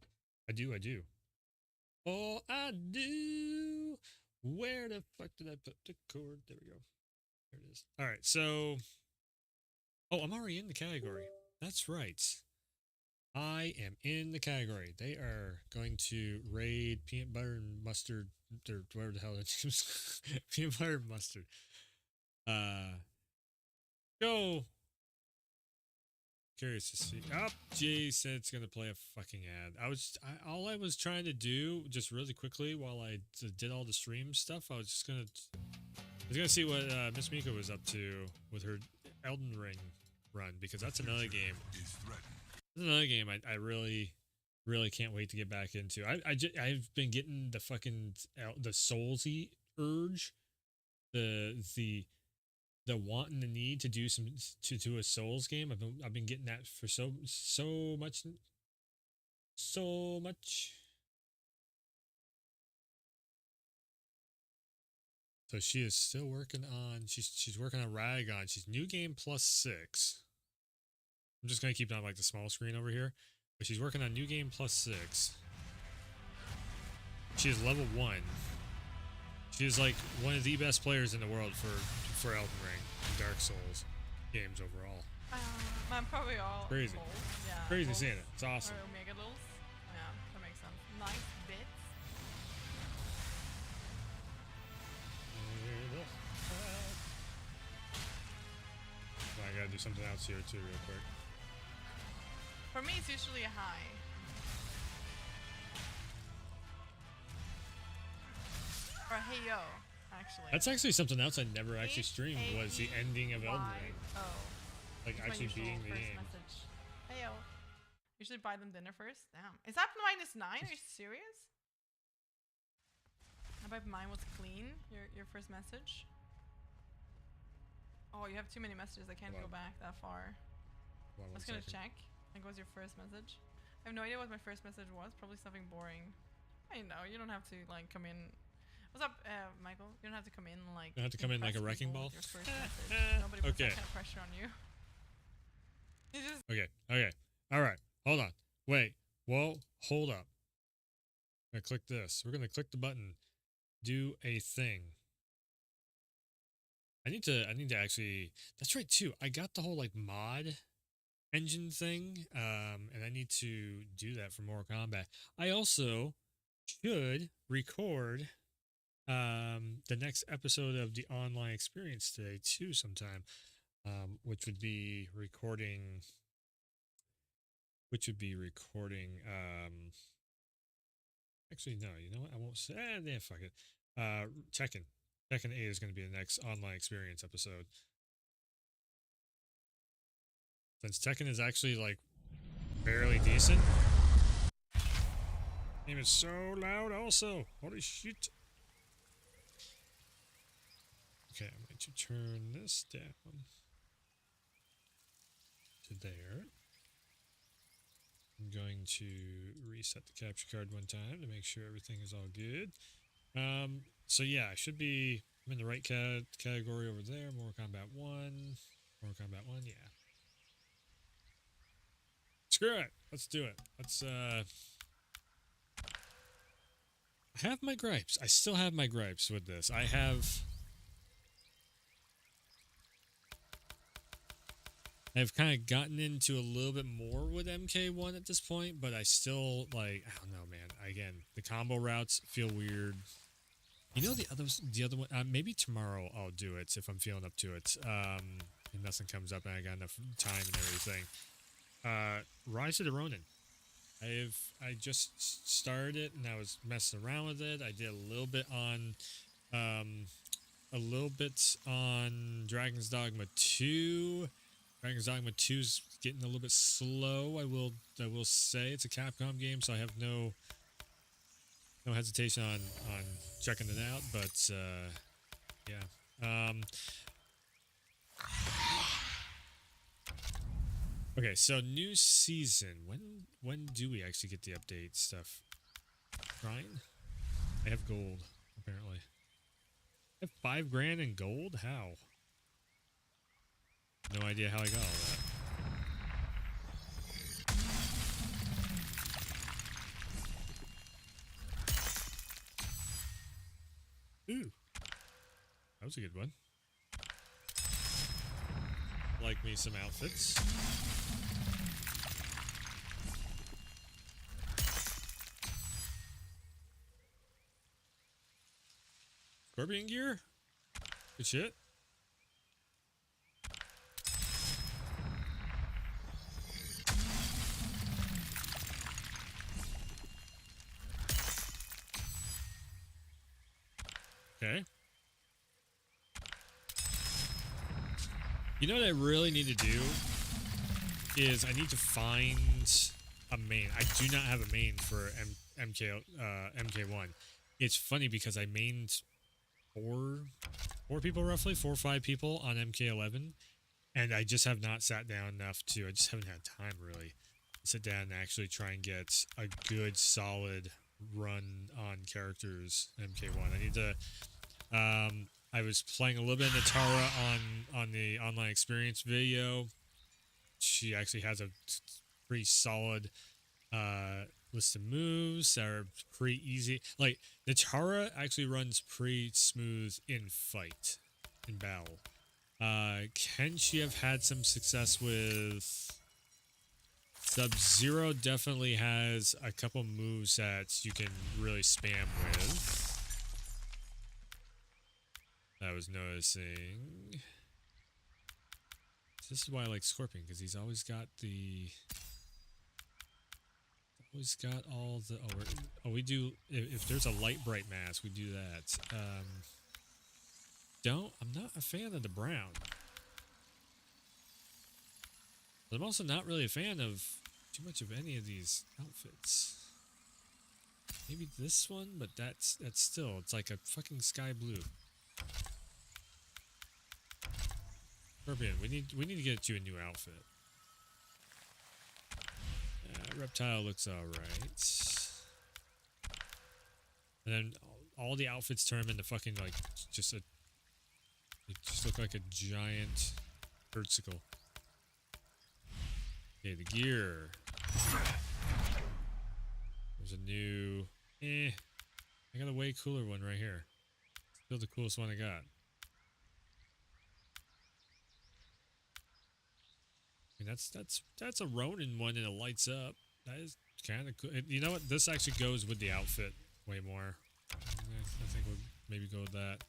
I do. Oh, I do. Where the fuck did I put the cord? There we go. There it is. All right, so... Oh, I'm already in the category. That's right. I am in the category. They are going to raid peanut butter and mustard, or whatever the hell it is. Peanut butter and mustard. Go. Curious to see. Oh, Jay said it's gonna play a fucking ad. All I was trying to do, just really quickly, while I did all the stream stuff, I was gonna see what Miss Miko was up to with her Elden Ring run, because that's another game. That's another game I really can't wait to get back into. I've been getting the fucking the Soulsy urge, the want and the need to do a Souls game. I've been getting that for so much. So she is still working on. She's working on Radagon. She's new game +6. I'm just gonna keep it on like the small screen over here, but she's working on new game +6. She is level 1. She is like one of the best players in the world for Elden Ring and Dark Souls games overall. I'm probably all Crazy. gold. Yeah, Crazy golds seeing it. It's awesome. Or Omega Lulz. Yeah, that makes sense. Nice bits. I gotta do something else here too, real quick. For me, it's usually a high. Or hey yo, actually. That's actually something else I never actually streamed, was the ending of Elden Ring. Oh. Like That's my actually usual beating the first game. message. Hey yo. Usually buy them dinner first. Damn. Is that -9? Are you serious? I bet mine was clean. Your first message. Oh, you have too many messages. I can't Hold go on. back that far. Hold on I was one gonna second. check. Like, what was your first message? I have no idea what my first message was. Probably something boring. I know, you don't have to, like, come in. What's up, Michael? You don't have to come in, like, You don't have to come in like a impress wrecking people ball? with your first message. Nobody puts Okay. that kind of pressure on you. You just... Okay. Okay. All right. Hold on. Wait. Whoa. Hold up. I'm gonna click this. We're gonna click the button. Do a thing. I need to actually, that's right too. I got the whole like mod engine thing. And I need to do that for Mortal Kombat. I also should record the next episode of the online experience today too sometime. Which would be recording actually no, you know what? I won't say yeah, fuck it. Tekken. Tekken 8 is going to be the next online experience episode. Since Tekken is actually like fairly decent. Game is so loud also. Holy shit. Okay, I'm going to turn this down to there. I'm going to reset the capture card one time to make sure everything is all good. So yeah, I should be, I'm in the right category over there. Mortal Kombat 1. Mortal Kombat 1, yeah. Screw it. Let's do it. Let's, I have my gripes. I still have my gripes with this. I've kind of gotten into a little bit more with MK1 at this point, but I still, like, I don't know, man. Again, the combo routes feel weird. You know, the other one, maybe tomorrow I'll do it if I'm feeling up to it. And nothing comes up and I got enough time and everything. Rise of the Ronin. I just started it and I was messing around with it. I did a little bit on Dragon's Dogma 2. Dragon's Dogma 2 is getting a little bit slow. I will say it's a Capcom game, so I have no hesitation on checking it out. But yeah. Okay, so new season. When do we actually get the update stuff? Ryan? I have gold, apparently. I have $5,000 in gold? How? No idea how I got all that. Ooh. That was a good one. Like me some outfits. Scorpion gear? Good shit. Okay. You know what I really need to do is I need to find a main. I do not have a main for MK1. It's funny because I mained four people roughly, 4 or 5 people on MK11, and I just have not sat down enough to. I just haven't had time really to sit down and actually try and get a good solid run on characters MK1. I need to. I was playing a little bit in Natara on the online experience video. She actually has a pretty solid list of moves that are pretty easy. Like Natara actually runs pretty smooth in fight, in battle. Can she have had some success with Sub-Zero? Definitely has a couple moves that you can really spam with. I was noticing. This is why I like Scorpion, because he's always got the. Always got all the. We do. If there's a light bright mask, we do that. I'm not a fan of the brown. But I'm also not really a fan of too much of any of these outfits. Maybe this one, but that's still. It's like a fucking sky blue. Scorpion, we need to get you a new outfit. reptile looks alright. And then all the outfits turn him into fucking like just a. They just look like a giant birdsicle. Okay, the gear. There's a new. I got a way cooler one right here. Still the coolest one I got. I mean, that's a Ronin one and it lights up. That is kind of cool. You know what? This actually goes with the outfit way more. I think we'll maybe go with that.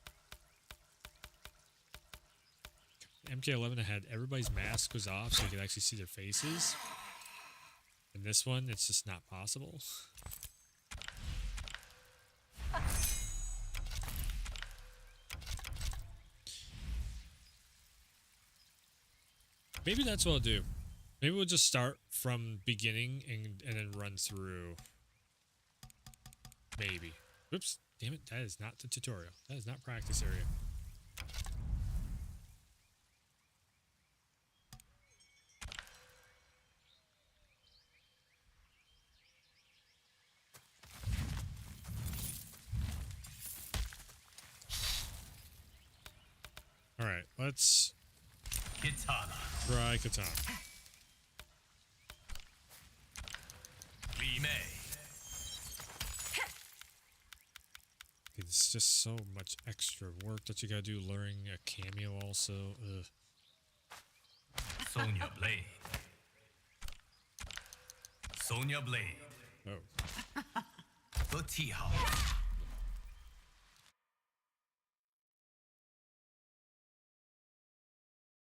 MK11 had everybody's mask was off so you could actually see their faces. In this one, it's just not possible. Maybe that's what I'll do. Maybe we'll just start from beginning and then run through. Maybe. Oops. Damn it. That is not the tutorial. That is not practice area. Alright, let's try Katana. It's just so much extra work that you gotta do, luring a cameo also. Ugh. Sonya Blade. Sonya Blade. Oh. 和记号。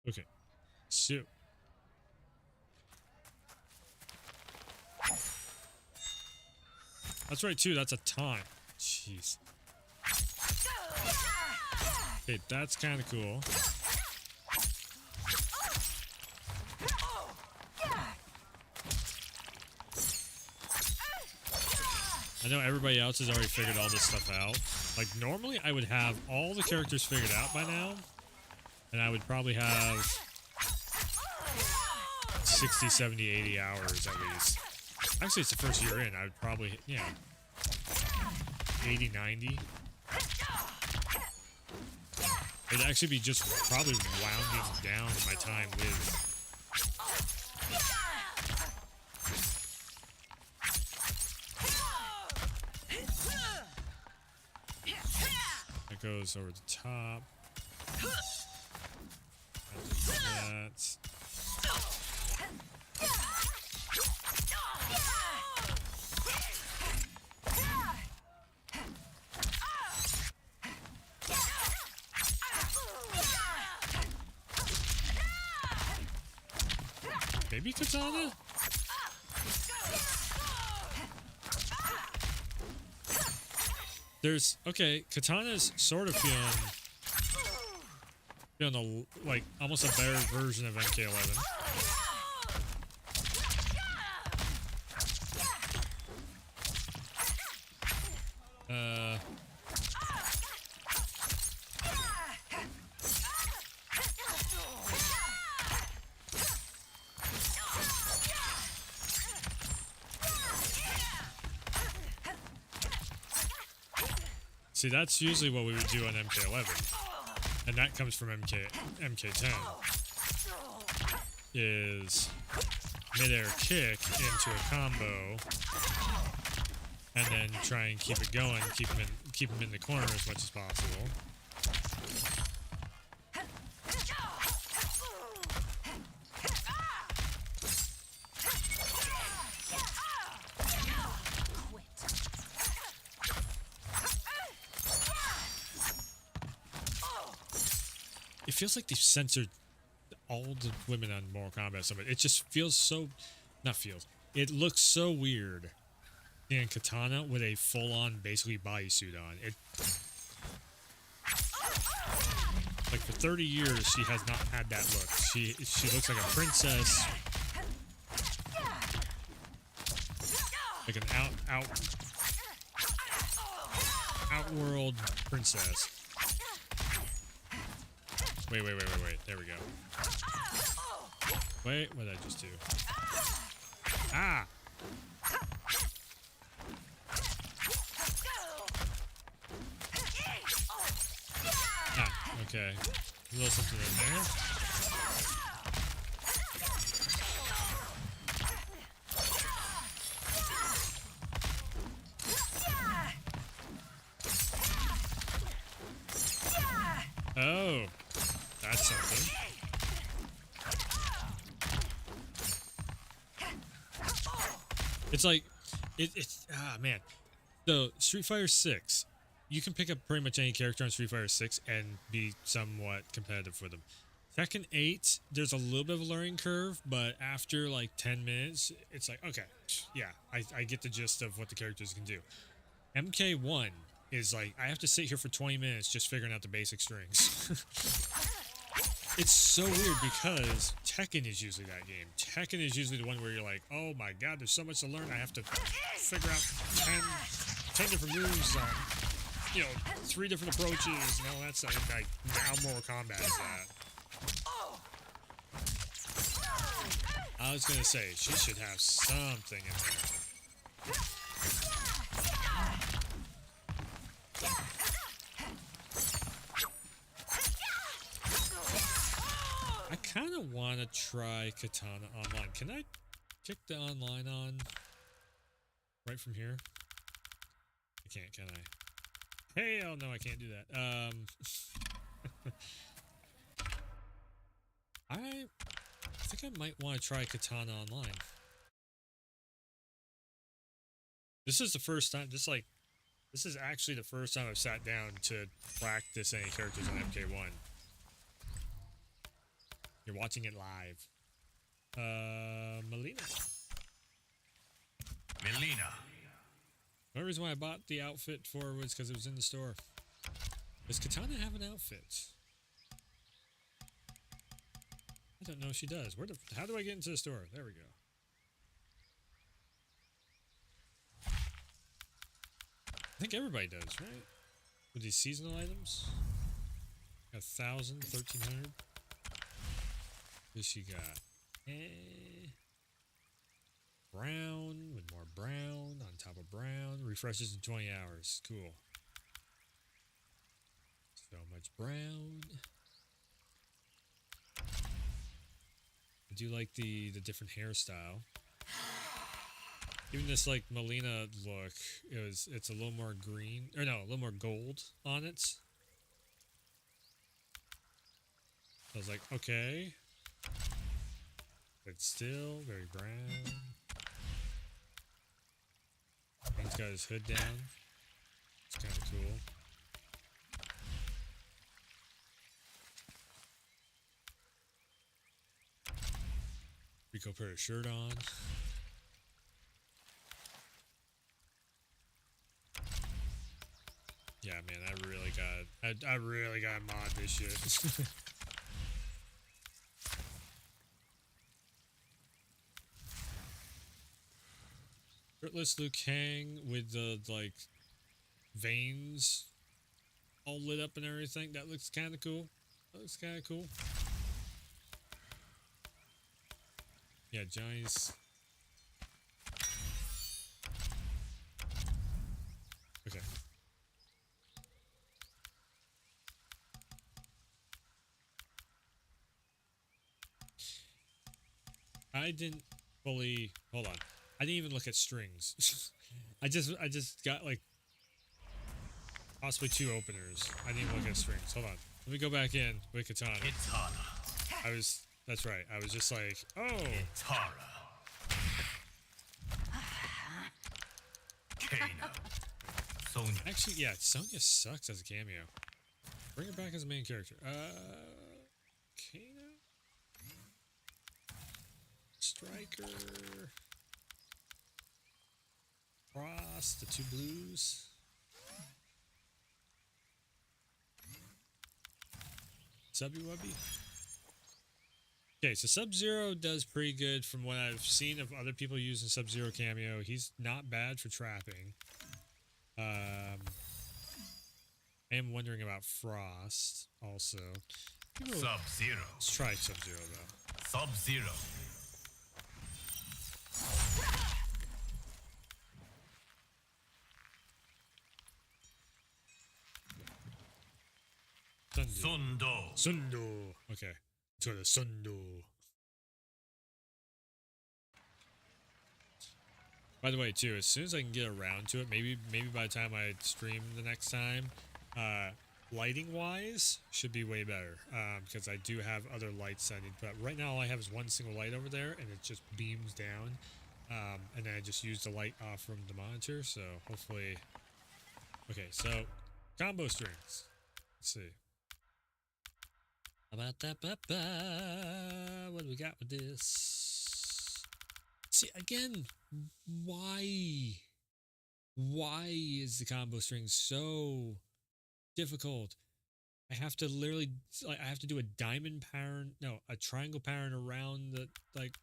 Okay. So. That's right too, that's a time. Jeez. Okay, that's kind of cool. I know everybody else has already figured all this stuff out. Like, normally I would have all the characters figured out by now. And I would probably have 60, 70, 80 hours at least. Actually, it's the first year in. I would probably, yeah, 80, 90. It'd actually be just probably rounding down my time with. That goes over the top. That. Maybe Katana? There's okay, Katana's sort of feeling like almost a better version of MK11. See, that's usually what we would do on MK11. And that comes from MK10. Is mid-air kick into a combo, and then try and keep it going, keep him in the corner as much as possible. It feels like they've censored all the women on Mortal Kombat. It just feels so, it looks so weird. And Katana with a full-on, basically bodysuit on. Like for 30 years, she has not had that look. She looks like a princess, like an outworld princess. Wait. There we go. Wait, what did I just do? Ah! Ah, okay. A little something in there. Oh, that's something. It's like, it's man. So Street Fighter 6, you can pick up pretty much any character on Street Fighter 6 and be somewhat competitive with them. Tekken 8, there's a little bit of a learning curve, but after like 10 minutes, it's like, okay, yeah, I get the gist of what the characters can do. MK1 is like, I have to sit here for 20 minutes just figuring out the basic strings. It's so weird because Tekken is usually that game. Tekken is usually the one where you're like, oh my god, there's so much to learn. I have to figure out 10 different moves on, 3 different approaches and all that stuff. Like, now Mortal Kombat is that. I was gonna say, she should have something in there. I kind of want to try Katana online. Can I kick the online on right from here? I can't, can I? Hell no, I can't do that. I think I might want to try Katana online. This is the first time, this is actually the first time I've sat down to practice any characters on MK1. You're watching it live. Melina. The only reason why I bought the outfit for her was because it was in the store. Does Katana have an outfit? I don't know if she does. How do I get into the store? There we go. I think everybody does, right? With these seasonal items. 1,000, 1,300. What she got? Brown with more brown on top of brown. Refreshes in 20 hours. Cool. So much brown. I do like the different hairstyle. Even this like Melina look, it's a little more green, or no, a little more gold on it. I was like, okay. But still very brown. He's got his hood down. It's kind of cool. Rico put a shirt on. Yeah, man, I really got to mod this shit. Shirtless Liu Kang with the like veins all lit up and everything. That looks kind of cool. Yeah, Johnny's. Okay. I didn't fully hold on. I didn't even look at strings. I just got like possibly 2 openers. I didn't even look at strings. Hold on. Let me go back in with Katana. That's right. I was just like, oh. Actually, yeah, Sonya sucks as a cameo. Bring her back as a main character. Kano? Striker. Cross, the 2 blues. Subby Wubby. Okay, so Sub-Zero does pretty good from what I've seen of other people using Sub-Zero cameo. He's not bad for trapping. I am wondering about Frost also. Sub-Zero. Let's try Sub-Zero though. Sub-Zero. Sundo. Sundo. Okay. Let's go to Sundo. By the way, too, as soon as I can get around to it, maybe by the time I stream the next time, lighting wise should be way better, because I do have other lights I need. But right now all I have is one single light over there, and it just beams down, and then I just use the light off from the monitor. So hopefully, okay. So combo strings. Let's see. How about that? What do we got with this? See, again, why is the combo string so difficult? I have to literally, like, I have to do a diamond pattern, no, a triangle pattern around the, like,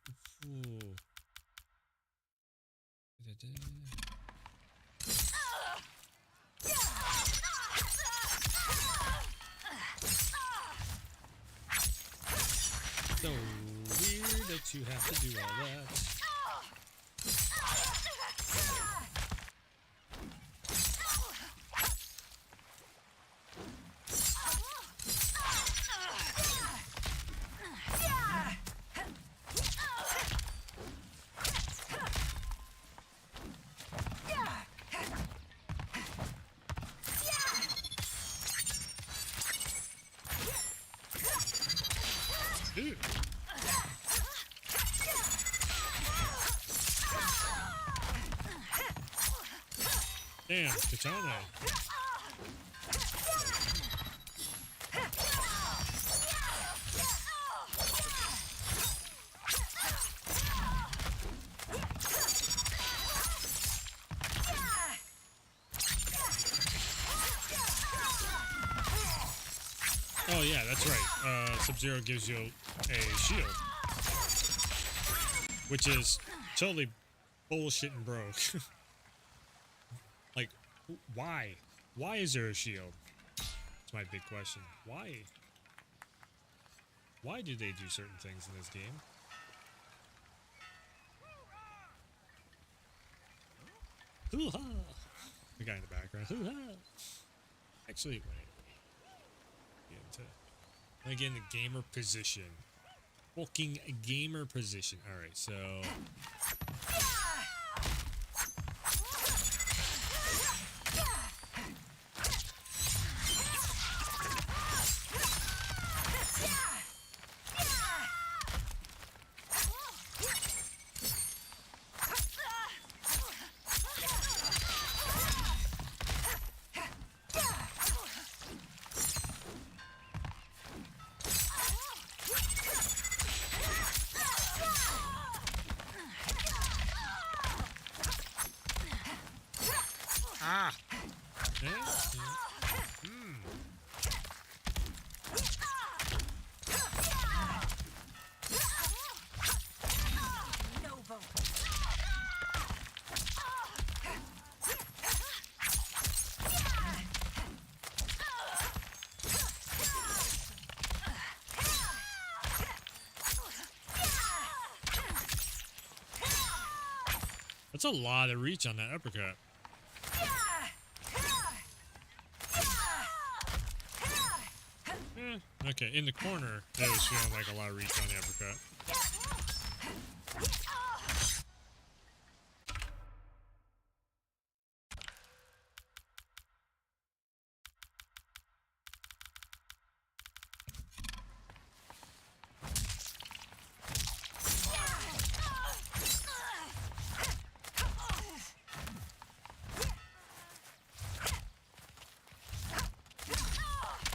ooh. So weird that you have to do all that. Dude. Damn, katana. Oh yeah, that's right. Sub-Zero gives you a shield, which is totally bullshit and broke. Like, why? Why is there a shield? That's my big question. Why? Why do they do certain things in this game? Hoo-ha! The guy in the background. Hoo-ha! Actually, wait. Again, the gamer position. Fucking gamer position. Alright, so... Ah! That's a lot of reach on that uppercut. Okay, in the corner, that was feeling like a lot of reach on the uppercut.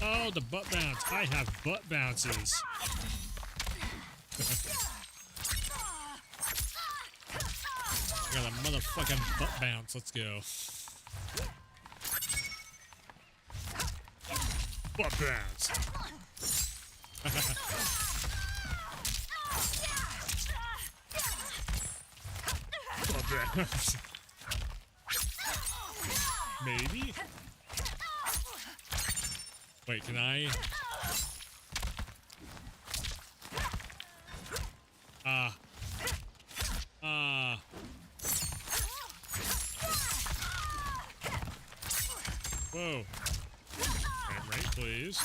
Oh, the butt bounce. I have butt bounces. Got a motherfucking butt bounce. Let's go. Butt bounce. Butt bounce. Maybe? Wait, can I? Whoa. Frame rate, please.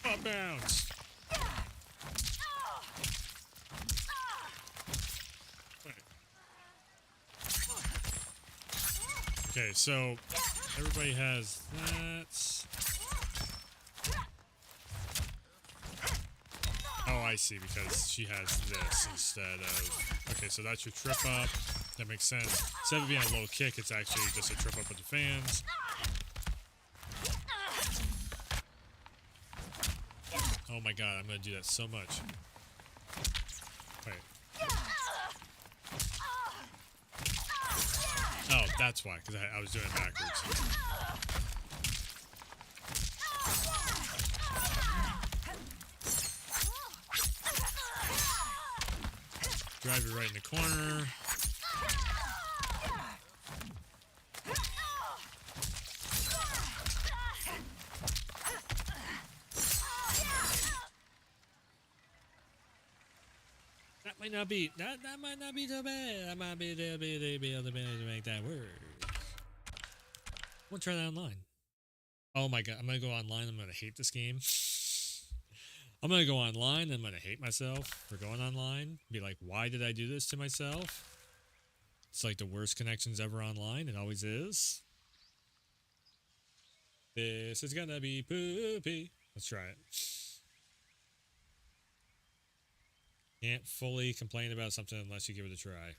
Up bounce. Okay, so everybody has that. Oh, I see, because she has this instead of... Okay, so that's your trip up. That makes sense. Instead of being a low kick, it's actually just a trip up with the fans. Oh my god, I'm gonna do that so much. Wait. Oh, that's why, because I was doing it backwards. Drive you right in the corner. That might not be so bad. I might be able to make that work. We'll try that online. Oh my god, I'm gonna go online. I'm gonna hate this game. I'm gonna go online. I'm gonna hate myself for going online. Be like, why did I do this to myself? It's like the worst connections ever online. It always is. This is gonna be poopy. Let's try it. Can't fully complain about something unless you give it a try.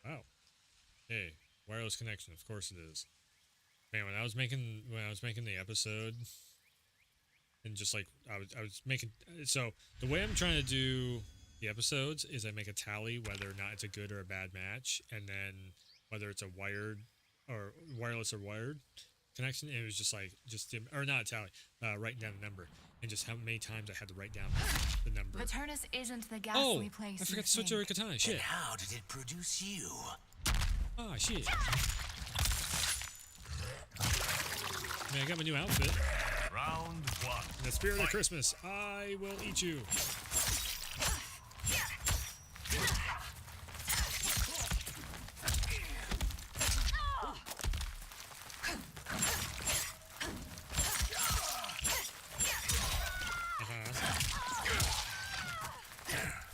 Wow. Hey, wireless connection. Of course it is. Man, when I was making the episode, and just like I was making, so the way I'm trying to do the episodes is I make a tally whether or not it's a good or a bad match, and then whether it's a wired or wireless or wired connection. And it was just like or not a tally, writing down the number, and just how many times I had to write down the number. Paternus isn't the ghastly place. I forgot to switch over to katana. Shit. Then how did it produce you? Oh shit. Man, I got my new outfit. Round one. In the spirit of Christmas, I will eat you.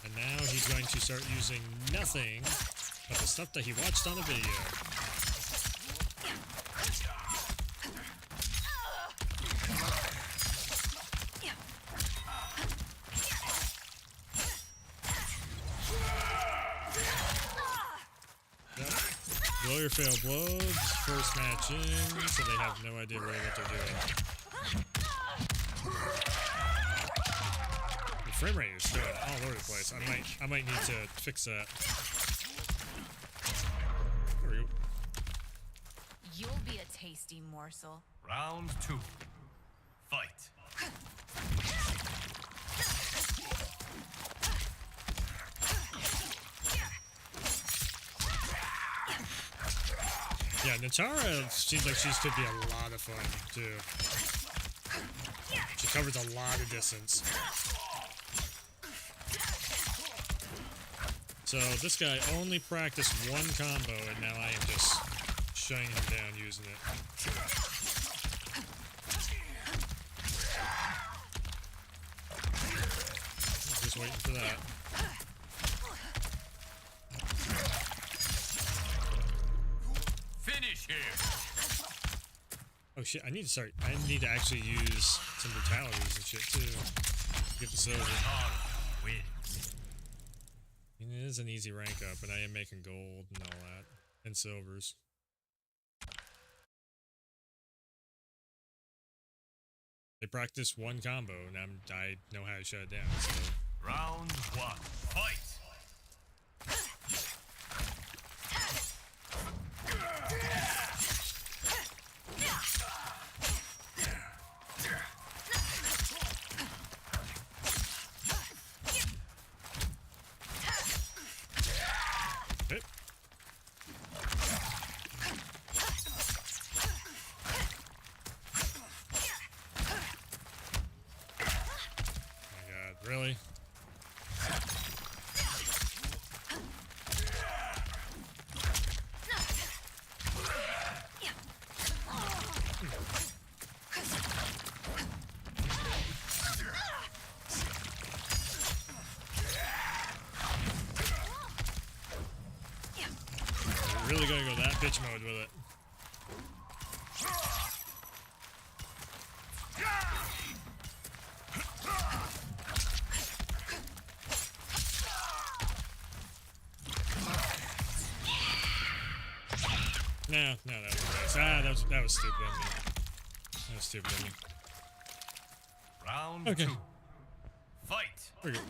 And now he's going to start using nothing but the stuff that he watched on the video. Blow your fail blows, first match in, so they have no idea really what they're doing. The frame rate is going all over the place. I might need to fix that. There we go. You'll be a tasty morsel. Round two. Fight. Yeah, Natara seems like she's could be a lot of fun too. She covers a lot of distance. So this guy only practiced one combo, and now I am just shutting him down using it. Just waiting for that. Finish here. Oh shit, I need to actually use some brutalities and shit too. Get the silver. Wins. I mean, it is an easy rank up, but I am making gold and all that. And silvers. They practice one combo, and I know how to shut it down, so. Round one. Fight. really? We're really gonna go that bitch mode with it. No, that was nice. That was stupid of me. That was stupid of me. Round Okay. 2. Fight. We're good.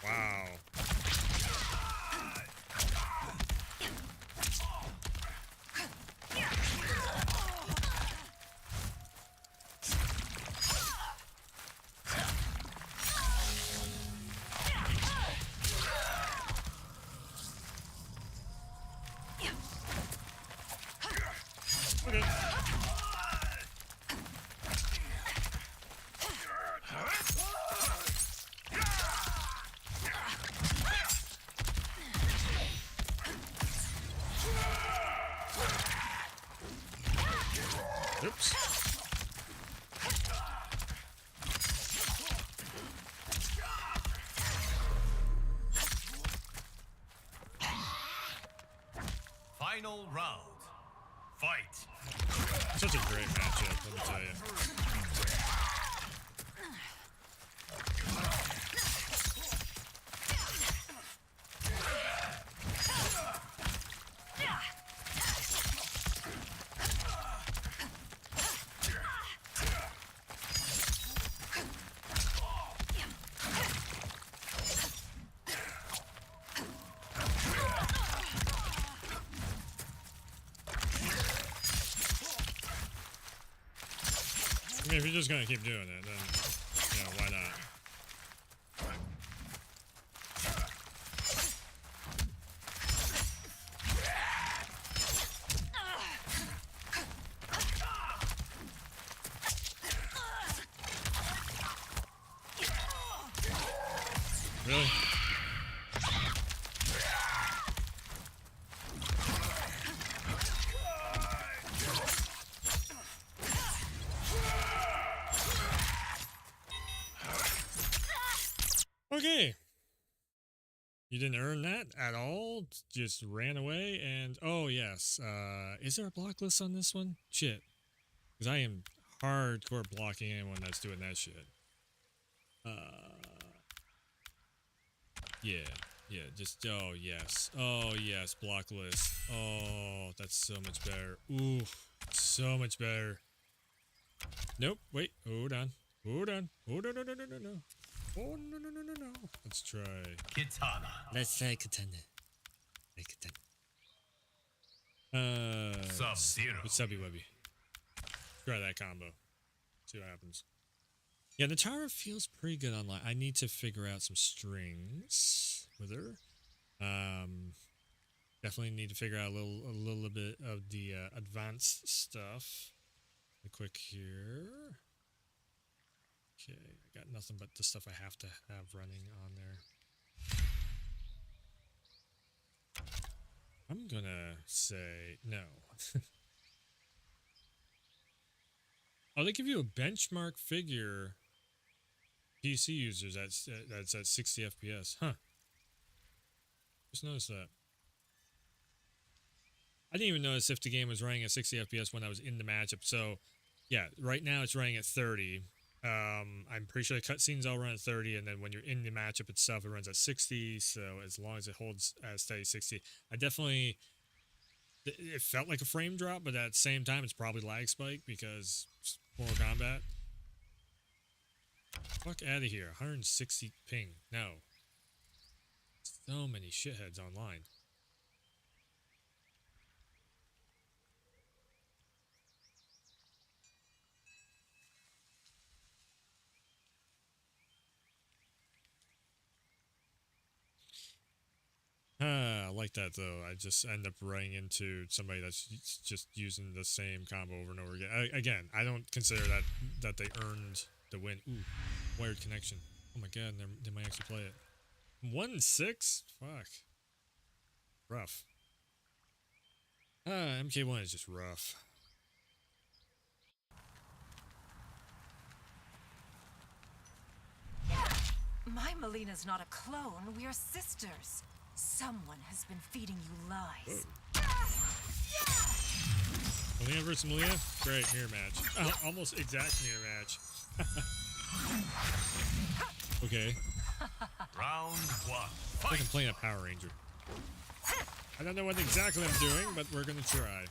Wow. Okay. Oops. Final round. Fight. Such a great matchup, let me tell you. I mean, if you're just gonna keep doing it, then, you know, why not? Really? Okay. You didn't earn that at all? Just ran away and oh yes. Is there a block list on this one? Shit. Because I am hardcore blocking anyone that's doing that shit. Yeah, just oh yes, block list. Oh, that's so much better. Ooh, so much better. Nope, wait, hold on. Oh no. Oh no. Let's try. Kitana. Let's try Katana. Sub-Zero. With Subby Webby. Try that combo. See what happens. Yeah, the tower feels pretty good online. I need to figure out some strings with her. Definitely need to figure out a little bit of the advanced stuff. Real quick here. Okay, I got nothing but the stuff I have to have running on there. I'm gonna say no. Oh, they give you a benchmark figure. PC users that's at 60 FPS. Huh. Just noticed that. I didn't even notice if the game was running at 60 FPS when I was in the matchup. So, yeah, right now it's running at 30. I'm pretty sure the cutscenes all run at 30, and then when you're in the matchup itself, it runs at 60. So as long as it holds at steady 60, I definitely. It felt like a frame drop, but at the same time, it's probably lag spike because it's Mortal Kombat. Fuck out of here. 160 ping. No. So many shitheads online. like that though. I just end up running into somebody that's just using the same combo over and over again. Again, I don't consider that they earned the win. Ooh, wired connection. Oh my god, they might actually play it. 1-6? Fuck. Rough. MK1 is just rough. My Melina's not a clone. We are sisters. Someone has been feeding you lies. Melina versus Melina? Great, mirror match. Almost exact mirror match. Okay. Round 1. I think I'm playing a Power Ranger. I don't know what exactly I'm doing, but we're gonna try.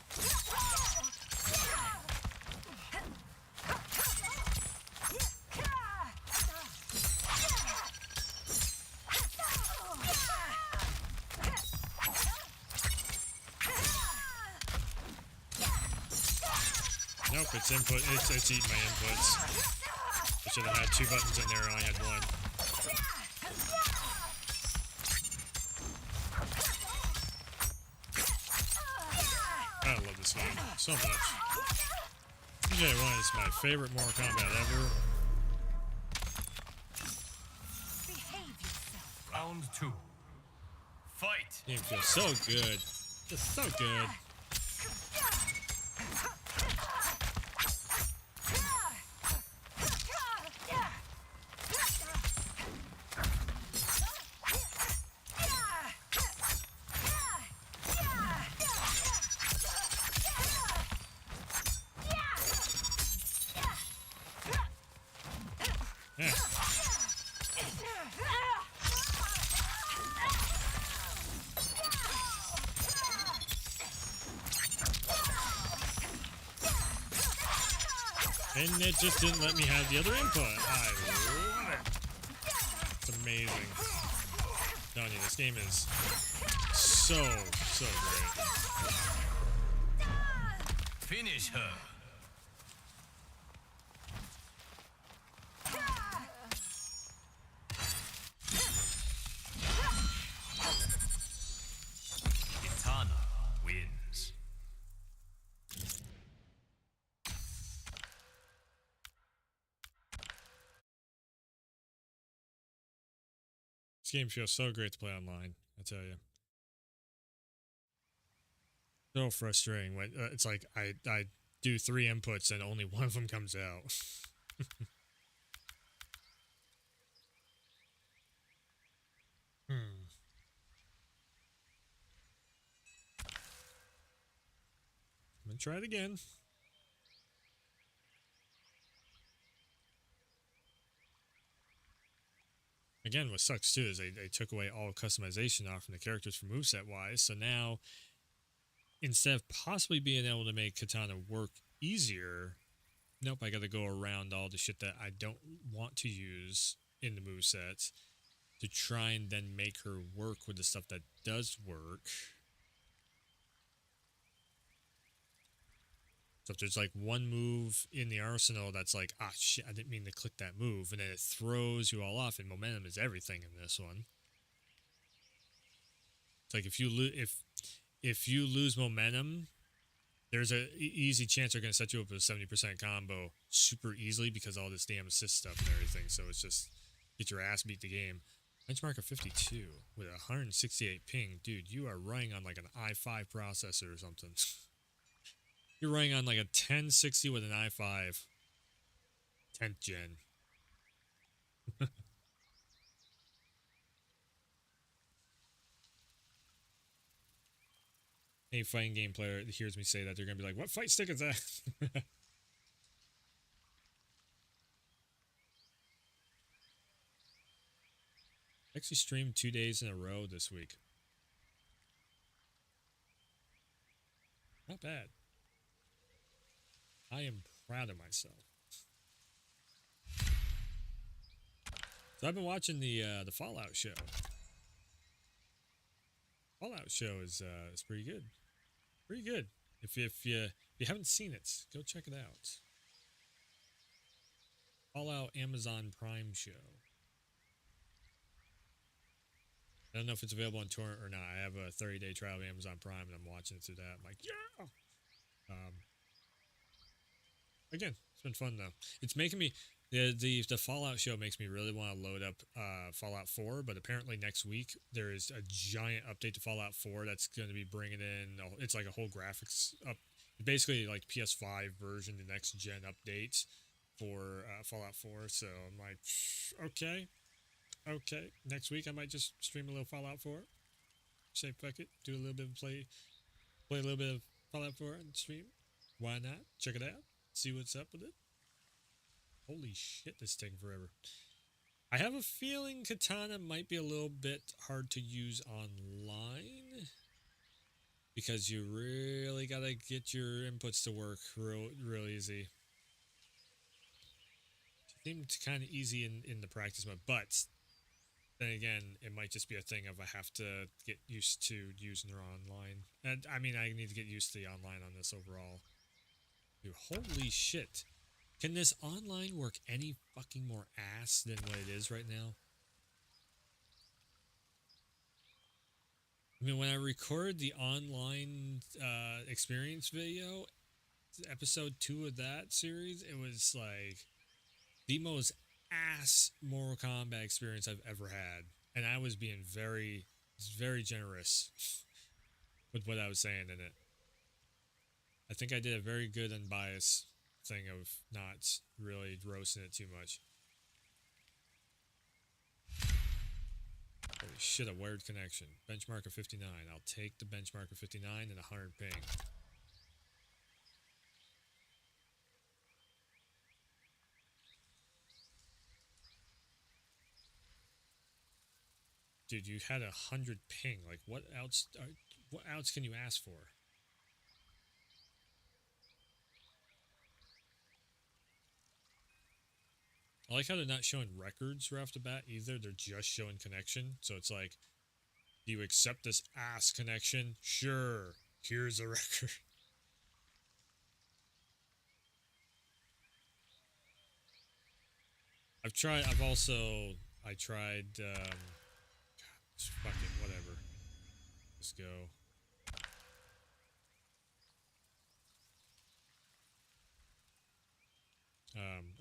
Nope, it's input. It's eating my inputs. I should have had 2 buttons in there and I had 1. I love this game so much. MK1 is my favorite Mortal Kombat ever. Round 2. Fight. Game feels so good. Just so good. Yeah. And it just didn't let me have the other input. I love it. It's amazing. I'm telling you, this game is so great. Finish her. Kitana wins. This game feels so great to play online, I tell you. So frustrating when it's like I do 3 inputs and only one of them comes out. I'm gonna try it again. Again, what sucks too is they took away all customization off from the characters for moveset wise. So now, instead of possibly being able to make Katana work easier, nope, I gotta go around all the shit that I don't want to use in the movesets to try and then make her work with the stuff that does work. So if there's like one move in the arsenal that's like, ah shit, I didn't mean to click that move, and then it throws you all off, and momentum is everything in this one. It's like if you lose momentum, there's a easy chance they're gonna set you up with a 70% combo super easily because all this damn assist stuff and everything. So it's just get your ass beat the game. Benchmark of 52 with a 168 ping, dude. You are running on like an i5 processor or something. You're running on like a 1060 with an i5 10th gen. Any fighting game player that hears me say that, they're gonna be like, "What fight stick is that?" Actually streamed 2 days in a row this week. Not bad. I am proud of myself. So I've been watching the Fallout show. Fallout show is pretty good. Pretty good. If you haven't seen it, go check it out. Fallout Amazon Prime show. I don't know if it's available on torrent or not. I have a 30-day trial of Amazon Prime, and I'm watching it through that. I'm like, yeah. Again, it's been fun though. It's making me the Fallout show makes me really want to load up Fallout 4. But apparently next week there is a giant update to Fallout 4 that's going to be bringing in. It's like a whole graphics up, basically like PS5 version, the next gen updates for Fallout 4. So I'm like, okay. Next week I might just stream a little Fallout 4. Say fuck it, do a little bit of play a little bit of Fallout 4 and stream. Why not? Check it out. See what's up with it. Holy shit, this is taking forever. I have a feeling Katana might be a little bit hard to use online because you really gotta get your inputs to work real easy. It seemed kind of easy in the practice mode, but then again, it might just be a thing of I have to get used to using her online. And I mean, I need to get used to the online on this overall. Dude, holy shit. Can this online work any fucking more ass than what it is right now? I mean, when I recorded the online experience video, episode 2 of that series, it was like the most ass Mortal Kombat experience I've ever had. And I was being very generous with what I was saying in it. I think I did a very good unbiased thing of not really roasting it too much. Holy shit, a wired connection. Benchmark of 59. I'll take the benchmark of 59 and 100 ping. Dude, you had 100 ping. Like, what else can you ask for? I like how they're not showing records right off the bat either. They're just showing connection. So it's like, do you accept this ass connection? Sure. Here's a record. I tried, God, fuck it, whatever. Let's go.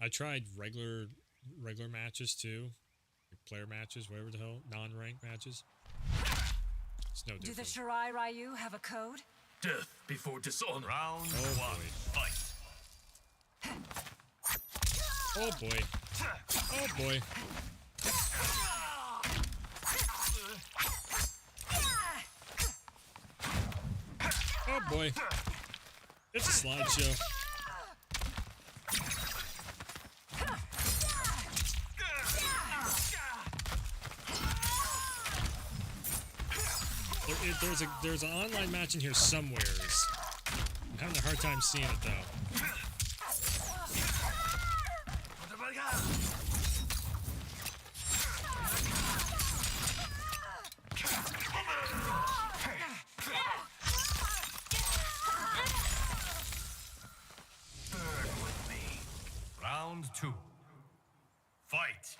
I tried regular matches too, like player matches, whatever the hell, non-ranked matches. It's no different. Do the Shirai Ryu have a code? Death before dishonor. Round Oh, 1. boy. Fight. Oh boy. Oh boy. Oh boy. It's a slideshow. There's an online match in here somewheres. I'm having a hard time seeing it though. Round 2. Fight.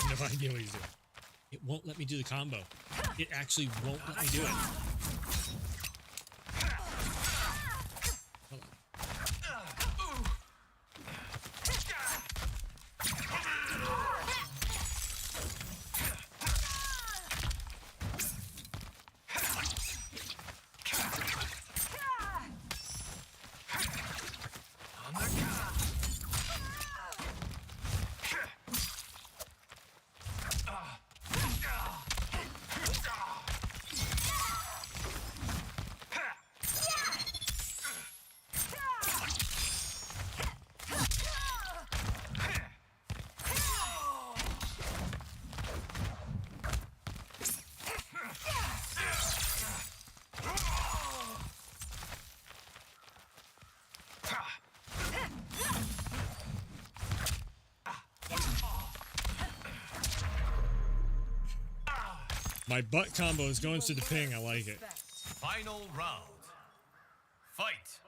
No idea what he's doing. It won't let me do the combo. It actually won't let me do it. Hold on. My butt combo is going to the ping. I like it. Final round. Fight.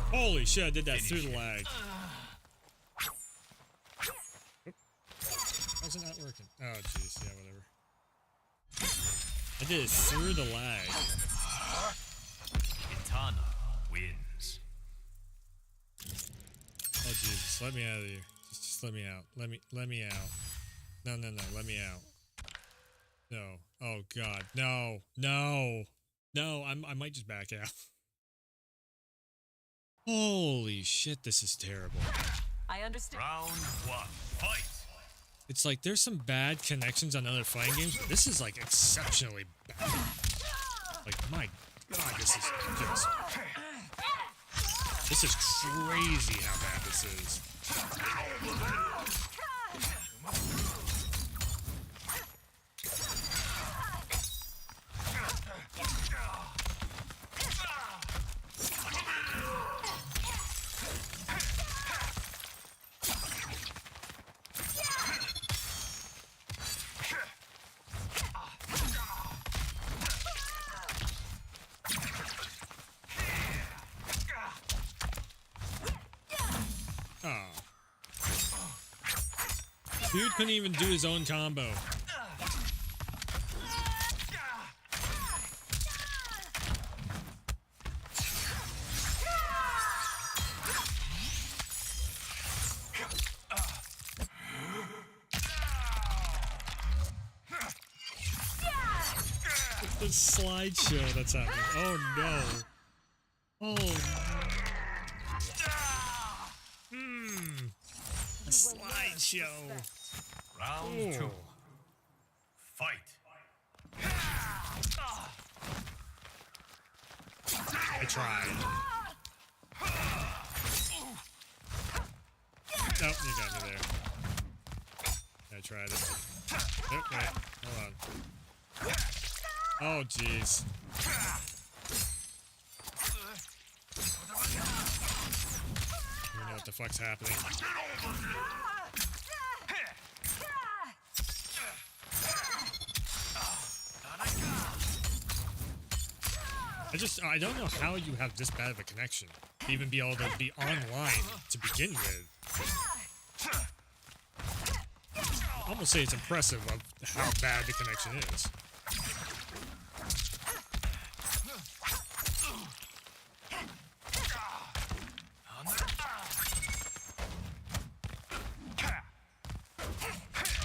Holy shit, I did that through the lag. How's it not working? Oh, jeez. Yeah, whatever. I did it through the lag. Kitana wins. Oh, Jesus. Let me out of here. Just let me out. Let me out. No, let me out. No. Oh, God. No. No. No, I might just back out. Holy shit, this is terrible. I understand. Round 1. Fight. It's like there's some bad connections on other fighting games, but this is like exceptionally bad. Like, my God, this is crazy how bad this is. Dude couldn't even do his own combo. The slideshow that's happening. Oh no. Oh. A slideshow. Round 2. Fight. I tried. Nope, you got me there. I tried it. Nope, wait, hold on. Oh, jeez. I don't know what the fuck's happening. I don't know how you have this bad of a connection to even be able to be online to begin with. I almost say it's impressive of how bad the connection is.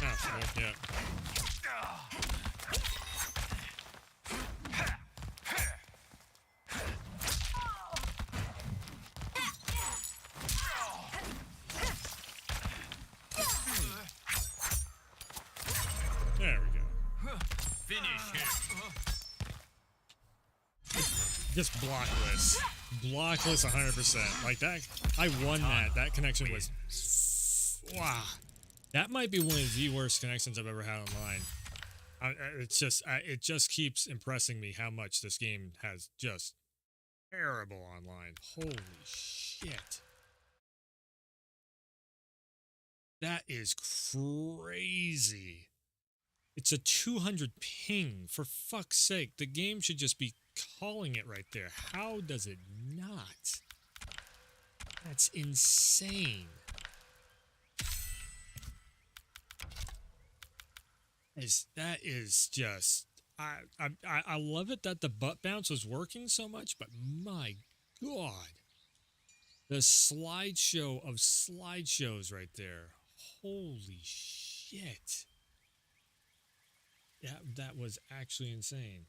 Oh, well, yeah. There we go. Finish him. Just blockless. Blockless 100%. Like that, I won that. That connection was... Wow. That might be one of the worst connections I've ever had online. It just keeps impressing me how much this game has just terrible online. Holy shit. That is crazy. It's a 200 ping. For fuck's sake, the game should just be calling it right there. How does it not? That's insane. That is just... I love it that the butt bounce was working so much, but my God. The slideshow of slideshows right there. Holy shit. Yeah, that was actually insane.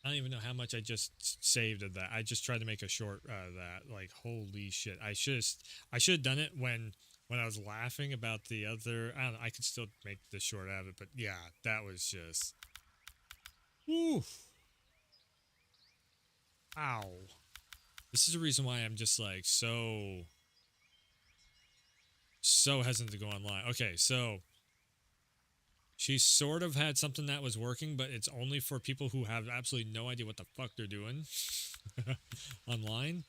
I don't even know how much I just saved of that. I just tried to make a short that. Like, holy shit. I should have done it when when I was laughing about the other. I don't know. I could still make the short out of it, but yeah, that was just. Woo. Ow. This is the reason why I'm just like so hesitant to go online. Okay, so she sort of had something that was working, but it's only for people who have absolutely no idea what the fuck they're doing online.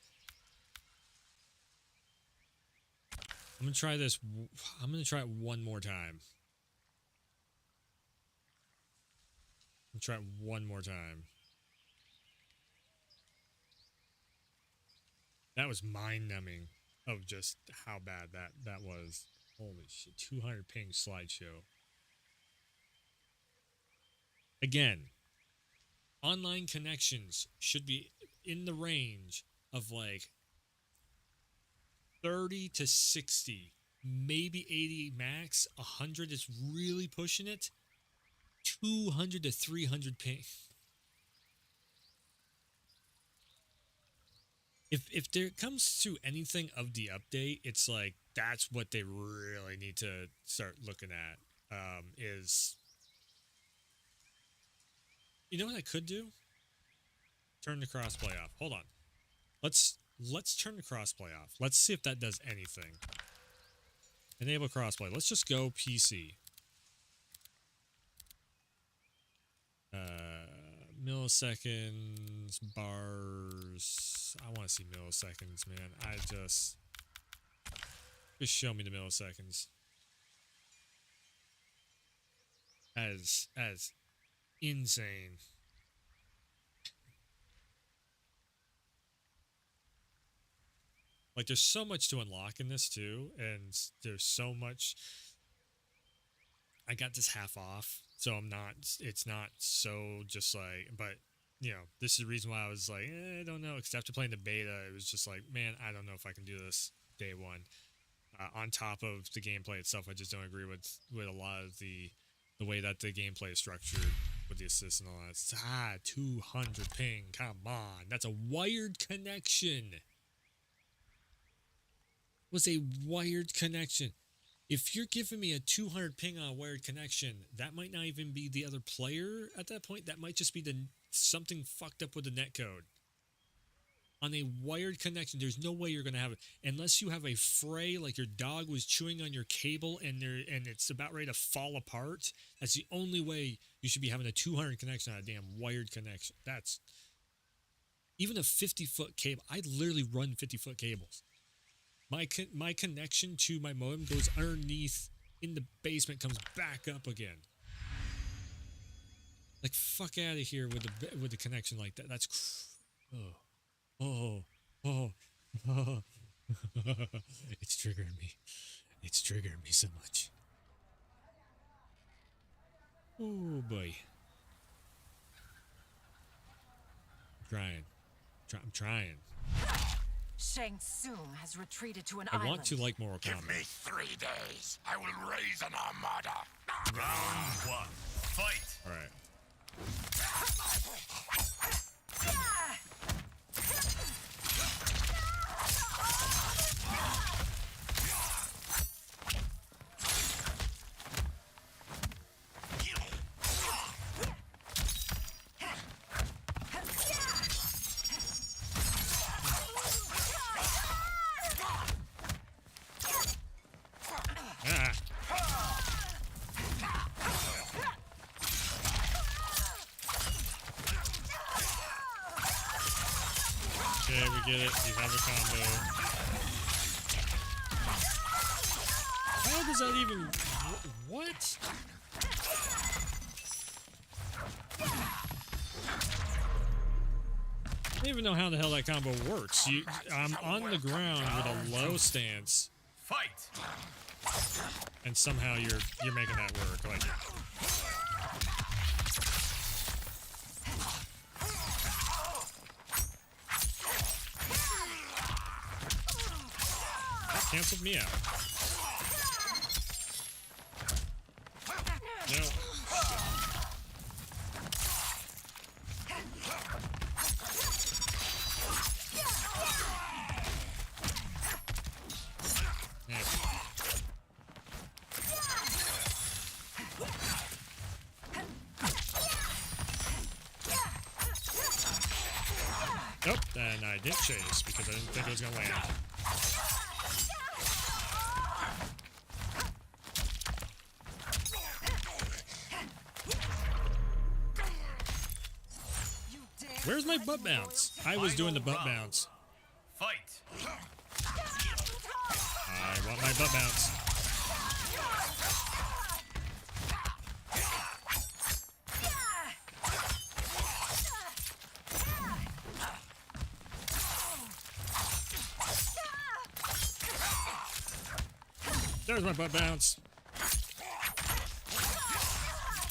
I'm gonna try this. I'm gonna try it one more time. I'm gonna try it one more time. That was mind-numbing of just how bad that was. Holy shit, 200 ping slideshow. Again, online connections should be in the range of like 30 to 60, maybe 80 max. 100 is really pushing it. 200 to 300 ping. If there comes to anything of the update, it's like that's what they really need to start looking at. Is, you know what I could do? Turn the crossplay off. Hold on. Let's turn the crossplay off. Let's see if that does anything. Enable crossplay. Let's just go PC. Milliseconds, bars. I want to see milliseconds, man. Just show me the milliseconds. As insane. Like, there's so much to unlock in this too, and there's so much. I got this half off, so I'm not. It's not so just like, but you know, this is the reason why I was like, I don't know. Because after playing the beta, it was just like, man, I don't know if I can do this day one. On top of the gameplay itself, I just don't agree with a lot of the way that the gameplay is structured with the assist and all that. 200 ping. Come on, that's a wired connection. Was a wired connection. If you're giving me a 200 ping on a wired connection, that might not even be the other player at that point. That might just be something fucked up with the netcode. On a wired connection, there's no way you're going to have it. Unless you have a fray, like your dog was chewing on your cable and it's about ready to fall apart. That's the only way you should be having a 200 connection on a damn wired connection. That's... Even a 50-foot cable. I literally run 50-foot cables. My connection to my modem goes underneath in the basement, comes back up again. Like, fuck out of here with the connection like that. That's oh. It's triggering me. It's triggering me so much. Oh boy. I'm trying. Shang Tsung has retreated to an I island. want to like Mortal Kombat. Give me 3 days. I will raise an armada. Round 1. Fight. All right. Okay, we get it. You have a combo. How does that even... What? I don't even know how the hell that combo works. I'm on the ground with a low stance. Fight. And somehow you're making that work. Like... Canceled me out. No. Yeah. Nope, and I didn't chase because I didn't think it was gonna land. Where's my butt bounce? I was doing the butt bounce. Fight. I want my butt bounce. There's my butt bounce.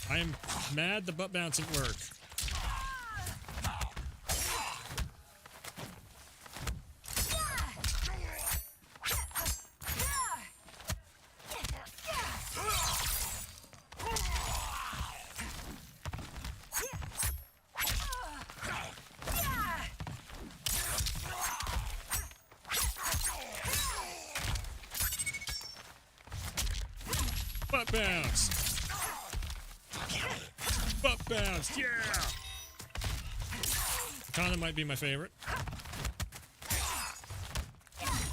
I am mad the butt bounce didn't work. Butt bounce! Butt bounce! Yeah! Katana might be my favorite.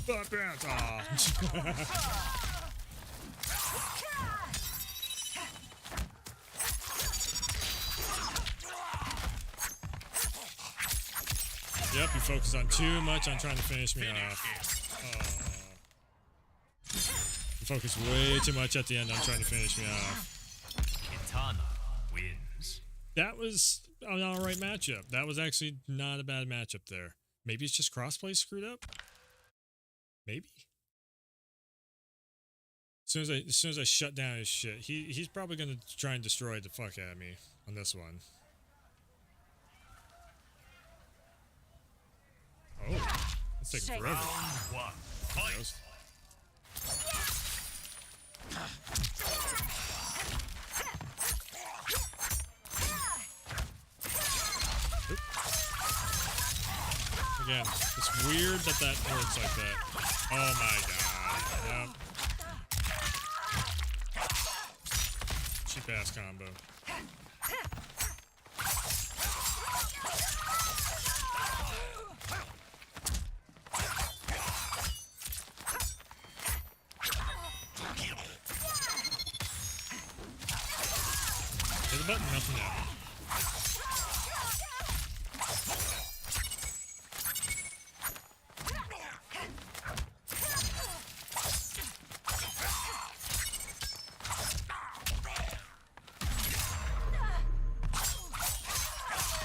Butt bounce! Aw. Yep, you focus on too much on trying to finish me off. You focus way too much at the end on trying to finish me off. Kitana wins. That was an alright matchup. That was actually not a bad matchup there. Maybe it's just crossplay screwed up? Maybe? As soon as I shut down his shit, he's probably gonna try and destroy the fuck out of me on this one. Oh, that's taking forever. One. Fight. Goes. Oop. Again, it's weird that works like that. Oh my god. Yep. Cheap ass combo. Hit the button, nothing happened.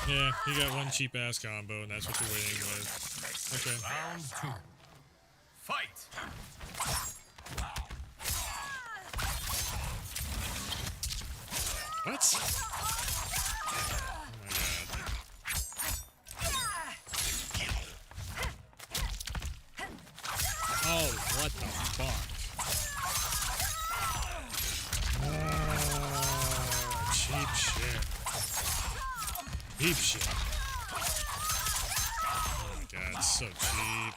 Yeah, you got one cheap ass combo, and that's what you're waiting with. Okay. Round two. Fight. What? Oh my god. Oh, what the fuck? Oh, cheap shit. Cheap shit. Oh my god, it's so cheap.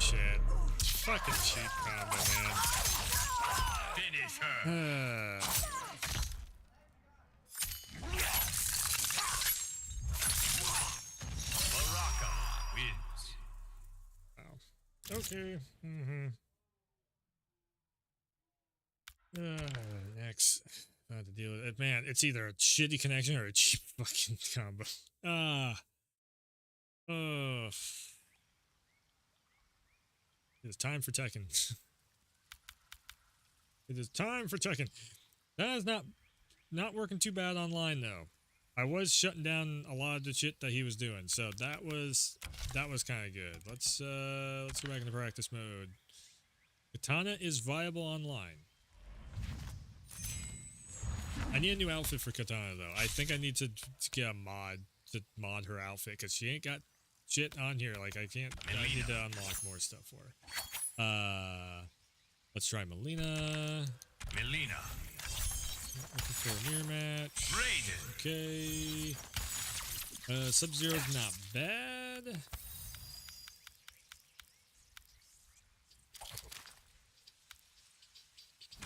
Shit. Fucking cheap combo, man. Finish her. Baraka wins. Wow. Okay. Next. I have to deal with it. Man, it's either a shitty connection or a cheap fucking combo. It is time for Tekken. It is time for Tekken. That is not working too bad online though. I was shutting down a lot of the shit that he was doing, so that was kind of good. Let's go back into practice mode. Katana is viable online. I need a new outfit for Katana though. I think I need to get a mod to mod her outfit because she ain't got shit on here. Like I need to unlock more stuff for her. Let's try Melina. Melina. Looking for a mirror match. Raiden. Okay. Sub-Zero's not bad.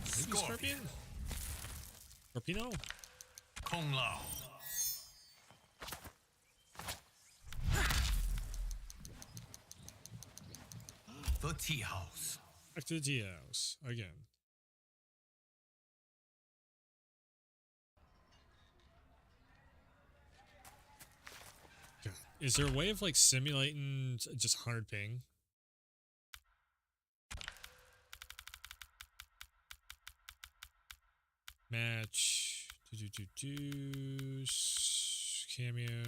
Maybe Scorpion? Scorpino? Kung Lao. The tea house. Back to the tea house again. God. Is there a way of like simulating just hard ping? Match. Cameo.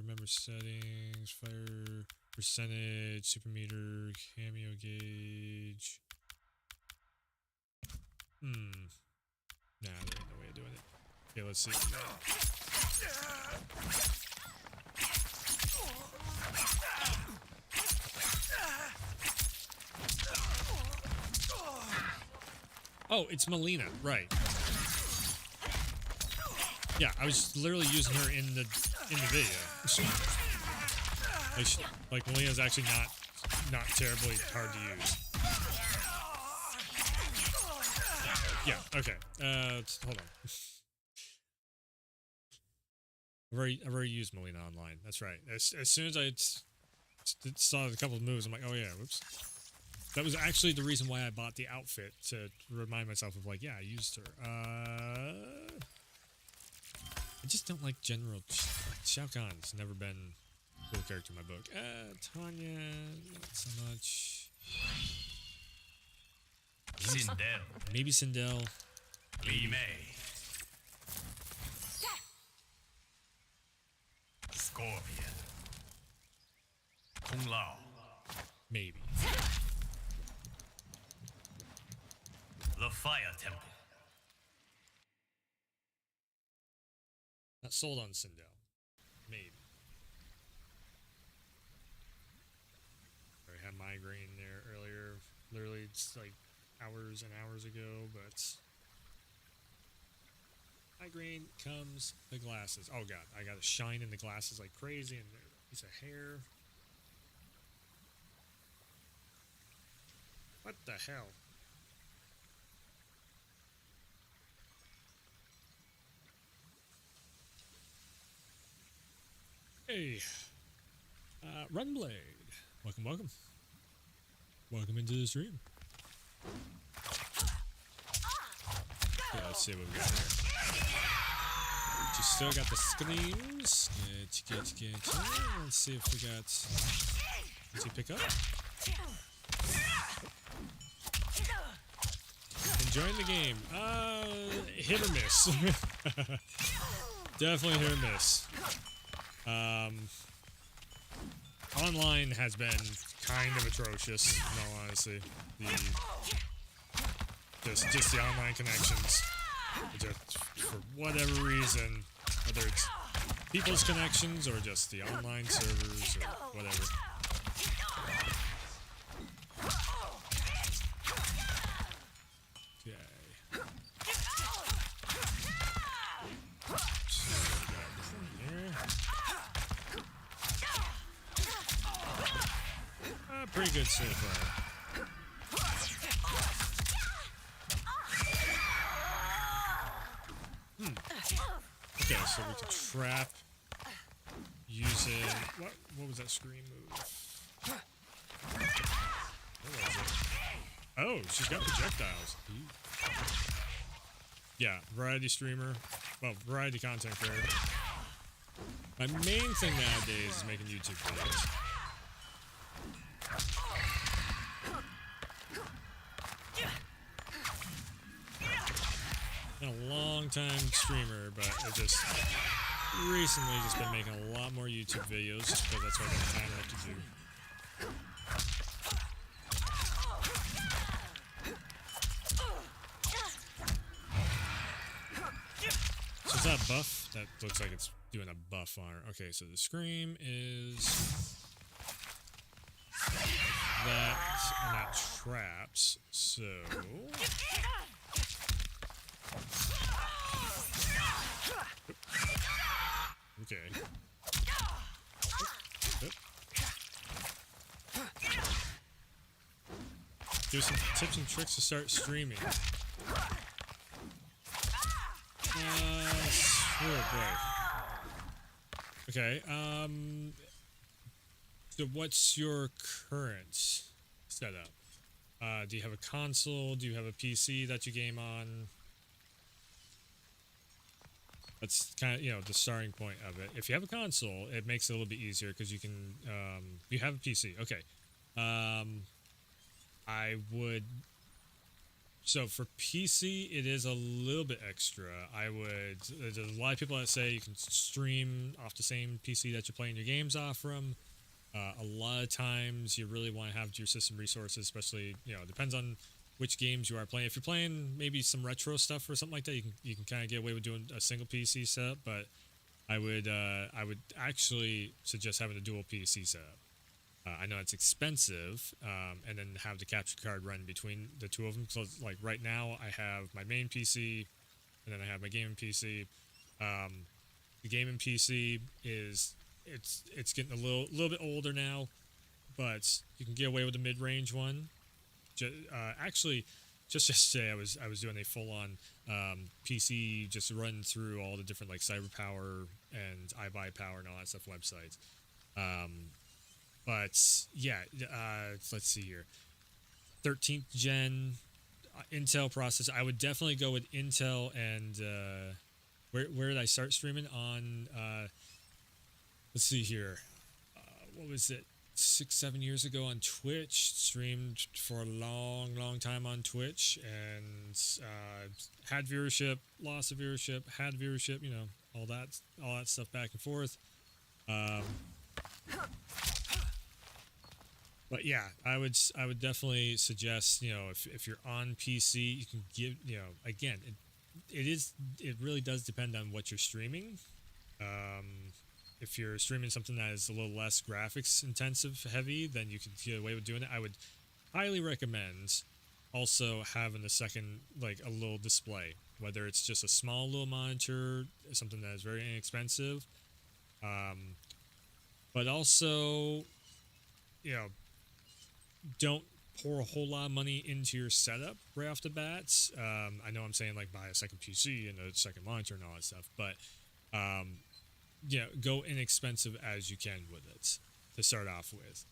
Remember settings. Fire percentage. Super meter. Cameo gauge. Nah, there ain't no way of doing it. Okay, let's see. Oh, it's Melina, right? Yeah, I was literally using her in the video. Like Melina's actually not terribly hard to use. Yeah. Okay. Hold on. I've already used Melina online. That's right. As soon as I saw a couple of moves, I'm like, oh yeah, whoops. That was actually the reason why I bought the outfit, to remind myself of like, yeah, I used her. I just don't like General Shao Kahn's never been a cool character in my book. Tanya, not so much. Sindel. Maybe Sindel. Li Mei. Scorpion. Kung Lao. Maybe. The Fire Temple. Not sold on Sindel. Maybe. I had migraine there earlier. Literally, it's like hours and hours ago, but migraine comes the glasses. Oh god, I got to shine in the glasses like crazy, and there's a piece of hair. What the hell? Hey, Runblade. Welcome. Welcome into the stream. Yeah, let's see what we got here. Just still got the screams. Get. Let's see if we got. Does he pick up? Enjoying the game. Hit or miss. Definitely hit or miss. Online has been kind of atrocious, in all honesty. Just the online connections. Just for whatever reason, whether it's people's connections or just the online servers or whatever. Pretty good so far. Okay, so we can trap using what was that scream move? What was it? Oh, she's got projectiles. Yeah, variety streamer. Well, variety content creator. My main thing nowadays is making YouTube videos. Been a long time streamer, but I just recently just been making a lot more YouTube videos just because that's what I got time left to do. So is that a buff? That looks like it's doing a buff on her. Okay, so the scream is that, and that traps. So do some tips and tricks to start streaming. Oh boy. Okay. So what's your current setup? Do you have a console? Do you have a PC that you game on? That's kind of, you know, the starting point of it. If you have a console, it makes it a little bit easier because you can, you have a PC. Okay. I would, so for PC, it is a little bit extra. There's a lot of people that say you can stream off the same PC that you're playing your games off from. A lot of times you really want to have your system resources, especially, you know, it depends on which games you are playing. If you're playing maybe some retro stuff or something like that, you can kind of get away with doing a single PC setup, but I would actually suggest having a dual PC setup. I know it's expensive, and then have the capture card run between the two of them. So like right now I have my main PC and then I have my gaming PC. The gaming PC is it's getting a little bit older now, but you can get away with a mid-range one. Actually, just yesterday I was doing a full-on PC, just run through all the different like CyberPower and iBuyPower and all that stuff websites. But yeah, let's see here. 13th gen Intel processor. I would definitely go with Intel. And where did I start streaming on? Let's see here. What was it? 6-7 years ago on Twitch. Streamed for a long time on Twitch, and had viewership, loss of viewership, had viewership. You know, all that stuff back and forth. But yeah, I would definitely suggest, you know, if you're on PC, you can give, you know, again, it really does depend on what you're streaming. If you're streaming something that is a little less graphics intensive heavy, then you can get away with doing it. I would highly recommend also having a second, like a little display, whether it's just a small little monitor, something that is very inexpensive, but also, you know, don't pour a whole lot of money into your setup right off the bat. I know I'm saying like buy a second PC and a second monitor and all that stuff, but you know, go inexpensive as you can with it to start off with.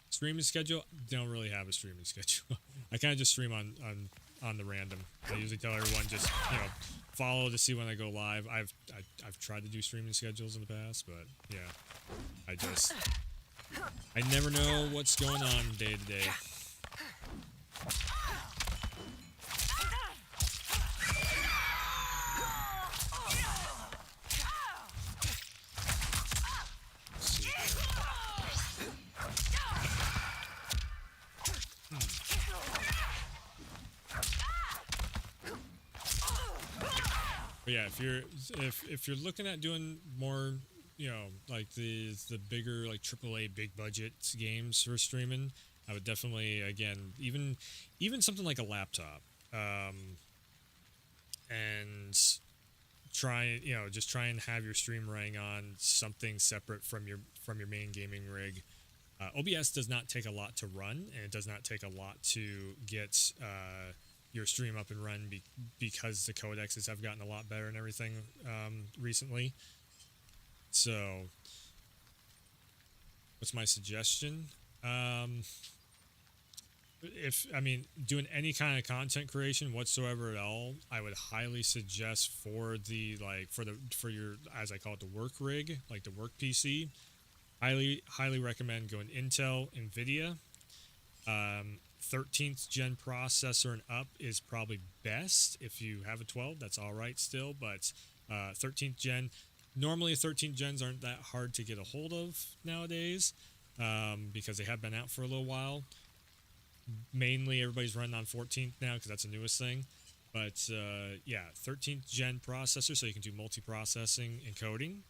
Streaming schedule, don't really have a streaming schedule. I kind of just stream on the random. I usually tell everyone just, you know, follow to see when I go live. I've tried to do streaming schedules in the past, but yeah, I never know what's going on day to day. But yeah, if you're looking at doing more, you know, like the bigger like AAA big budget games for streaming, I would definitely, again, even something like a laptop, and try, you know, just try and have your stream running on something separate from your main gaming rig. OBS does not take a lot to run, and it does not take a lot to get your stream up and run because the codexes have gotten a lot better and everything recently. So, what's my suggestion? Doing any kind of content creation whatsoever at all, I would highly suggest for your, as I call it, the work rig, like the work PC. Highly recommend going Intel, NVIDIA. 13th gen processor and up is probably best. If you have a 12, that's all right still, but 13th gen, normally 13th gens aren't that hard to get a hold of nowadays, because they have been out for a little while. Mainly everybody's running on 14th now because that's the newest thing. But yeah, 13th gen processor, so you can do multi-processing and coding,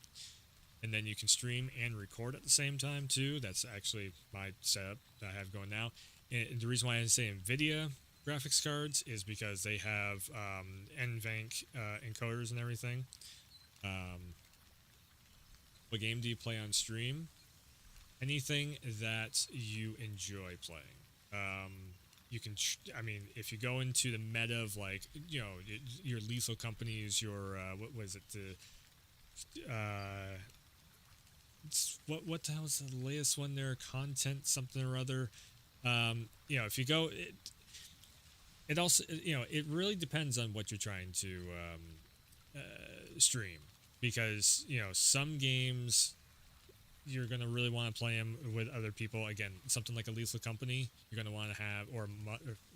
and then you can stream and record at the same time too. That's actually my setup that I have going now. And the reason why I say NVIDIA graphics cards is because they have NVENC encoders and everything. What game do you play on stream? Anything that you enjoy playing. You can, I mean, if you go into the meta of like, you know, your lethal companies, your what was it, what the hell is the latest one there? Content something or other. You know, if you go, it also, you know, it really depends on what you're trying to stream, because you know some games you're going to really want to play them with other people. Again, something like a Lethal Company, you're going to want to have, or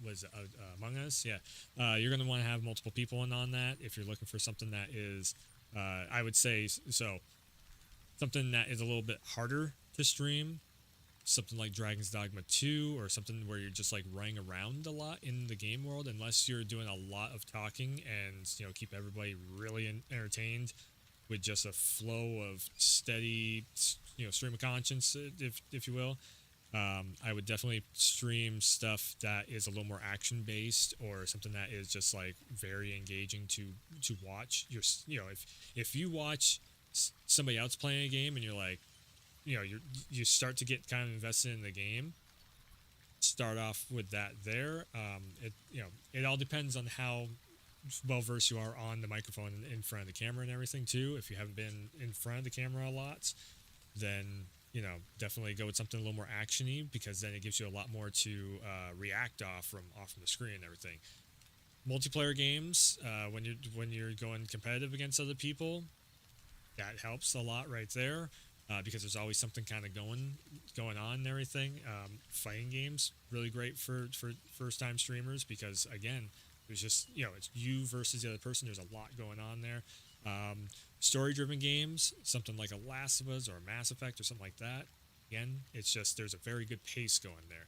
was it, Among Us? Yeah. You're going to want to have multiple people in on that if you're looking for something that is, I would say, so something that is a little bit harder to stream, something like Dragon's Dogma 2, or something where you're just like running around a lot in the game world, unless you're doing a lot of talking and, you know, keep everybody really entertained with just a flow of steady, you know, stream of conscience, if you will. I would definitely stream stuff that is a little more action based, or something that is just like very engaging to watch. You know, if you watch somebody else playing a game and you're like, you know, you start to get kind of invested in the game, start off with that there. It, you know, it all depends on how well versed you are on the microphone and in front of the camera and everything too. If you haven't been in front of the camera a lot, then, you know, definitely go with something a little more actiony, because then it gives you a lot more to react off from the screen and everything. Multiplayer games, when you're going competitive against other people, that helps a lot right there, because there's always something kind of going on and everything. Fighting games, really great for first time streamers, because again, there's just, you know, it's you versus the other person. There's a lot going on there. Story-driven games, something like a Last of Us or a Mass Effect or something like that. Again, it's just, there's a very good pace going there.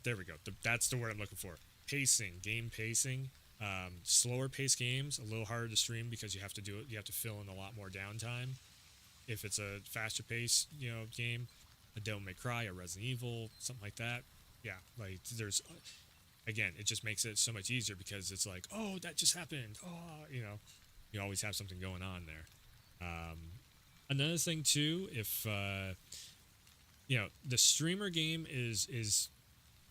There we go. That's the word I'm looking for. Pacing, game pacing. Slower paced games, a little harder to stream, because you have to fill in a lot more downtime. If it's a faster paced, you know, game, a Devil May Cry, a Resident Evil, something like that. Yeah, like there's. Again, it just makes it so much easier, because it's like, oh, that just happened. Oh, you know, you always have something going on there. Another thing too, if you know, the streamer game is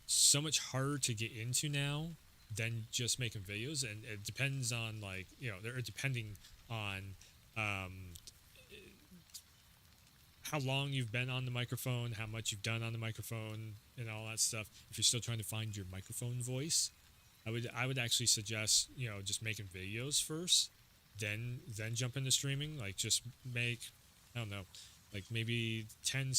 so much harder to get into now than just making videos, and it depends on, like, you know, they're depending on how long you've been on the microphone, how much you've done on the microphone, and all that stuff. If you're still trying to find your microphone voice, I would actually suggest, you know, just making videos first, then jump into streaming. Like, just make, I don't know, like maybe 10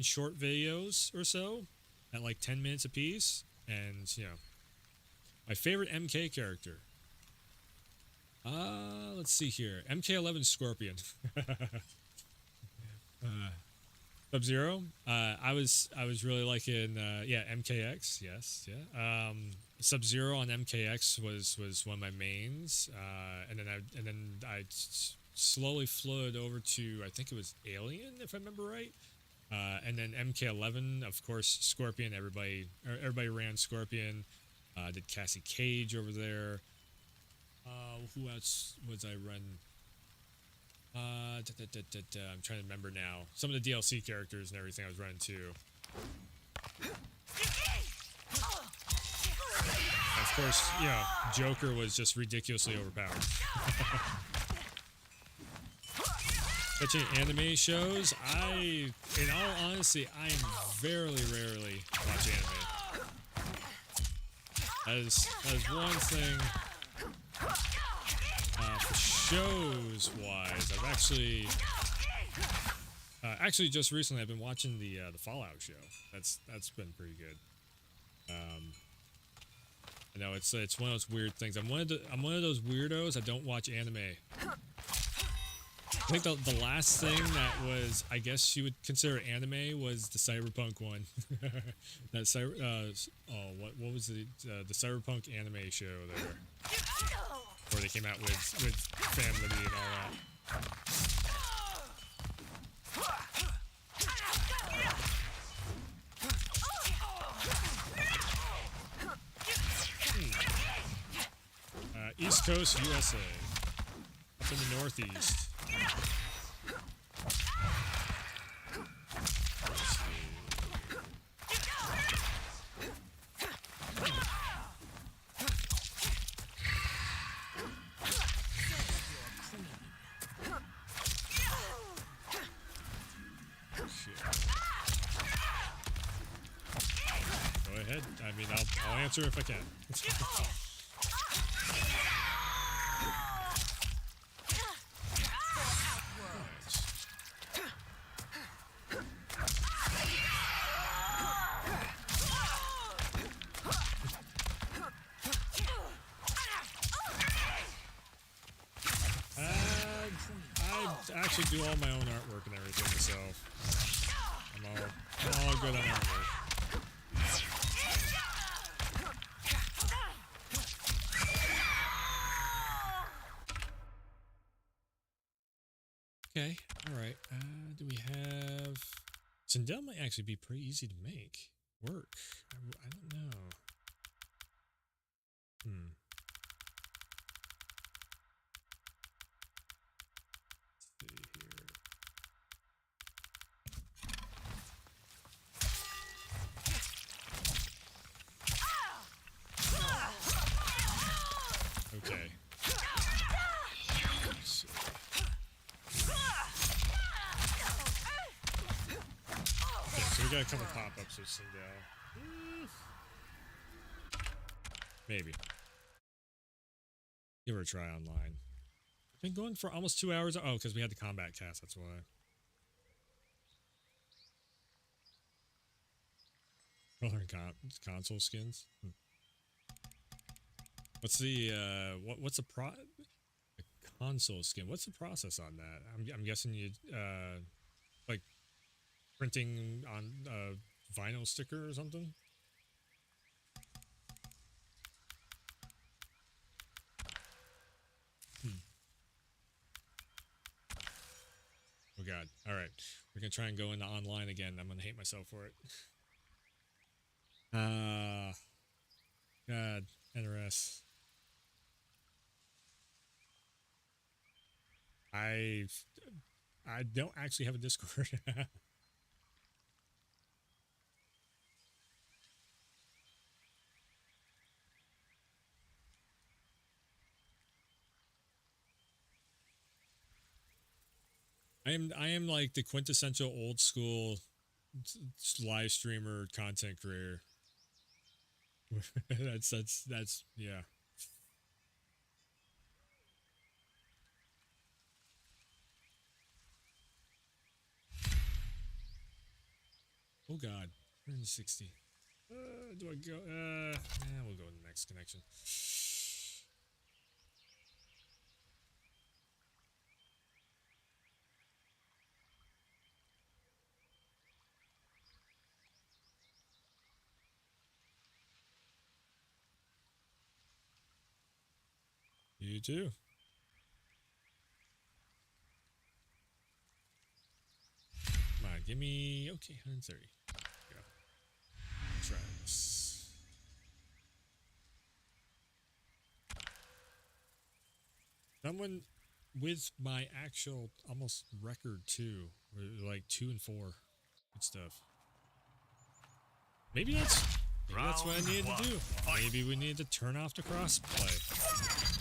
short videos or so at like 10 minutes a piece. And, you know, my favorite MK character, let's see here, MK11 Scorpion. Sub-Zero. I was really liking MKX. Yes, yeah. Sub-Zero on MKX was one of my mains, and then I slowly flowed over to, I think it was Alien, if I remember right. And then MK11, of course, Scorpion. Everybody ran Scorpion. Did Cassie Cage over there. Who else was I running? I'm trying to remember now. Some of the DLC characters and everything I was running too. Of course, you know, Joker was just ridiculously overpowered. Watching anime shows, in all honesty, I very rarely watch anime. That is one thing. For shows wise, I've actually just recently I've been watching the Fallout show. That's been pretty good. I know it's one of those weird things. I'm one of those weirdos that don't watch anime. I think the last thing that was, I guess you would consider anime, was the Cyberpunk one. What was the Cyberpunk anime show there? Where they came out with family and all that. East Coast, USA. Up in the Northeast. Let's see. I mean, I'll answer if I can. I actually do all my own artwork and everything myself. I'm all good on artwork. Okay, all right. Do we have... Sindel might actually be pretty easy to make. Work. I don't know. Okay. So we got a couple pop-ups with Sindel. Maybe. Give her a try online. Been going for almost 2 hours. Oh, because we had the combat cast, that's why. Color and console skins. What's the what's the console skin? What's the process on that? I'm guessing you like printing on a vinyl sticker or something. Oh god. All right. We're going to try and go into online again. I'm going to hate myself for it. God, NRS. I don't actually have a Discord. I am like the quintessential old school live streamer content creator. that's yeah. Oh god, 160. Do I go? We'll go to the next connection. You too. Come on, give me... Okay, 130. Go. Try this. Someone with my actual almost record too. We're like 2 and 4. Good stuff. Maybe that's what I needed to do. Maybe we need to turn off the crossplay.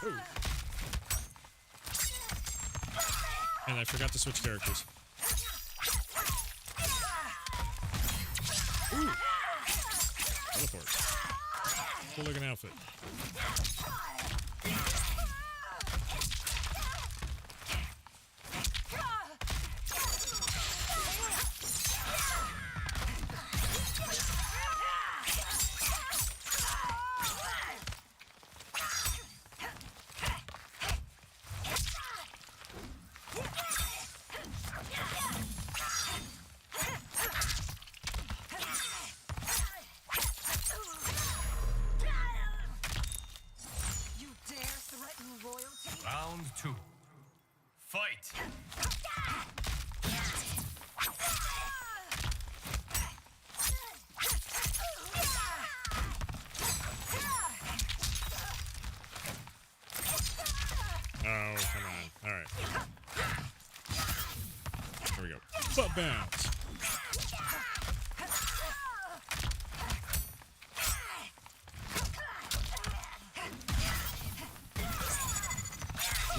Ooh. And I forgot to switch characters. Ooh. Teleport. Cool looking outfit. Round 2. Fight! Oh, come on. Alright. There we go. Butt bounce.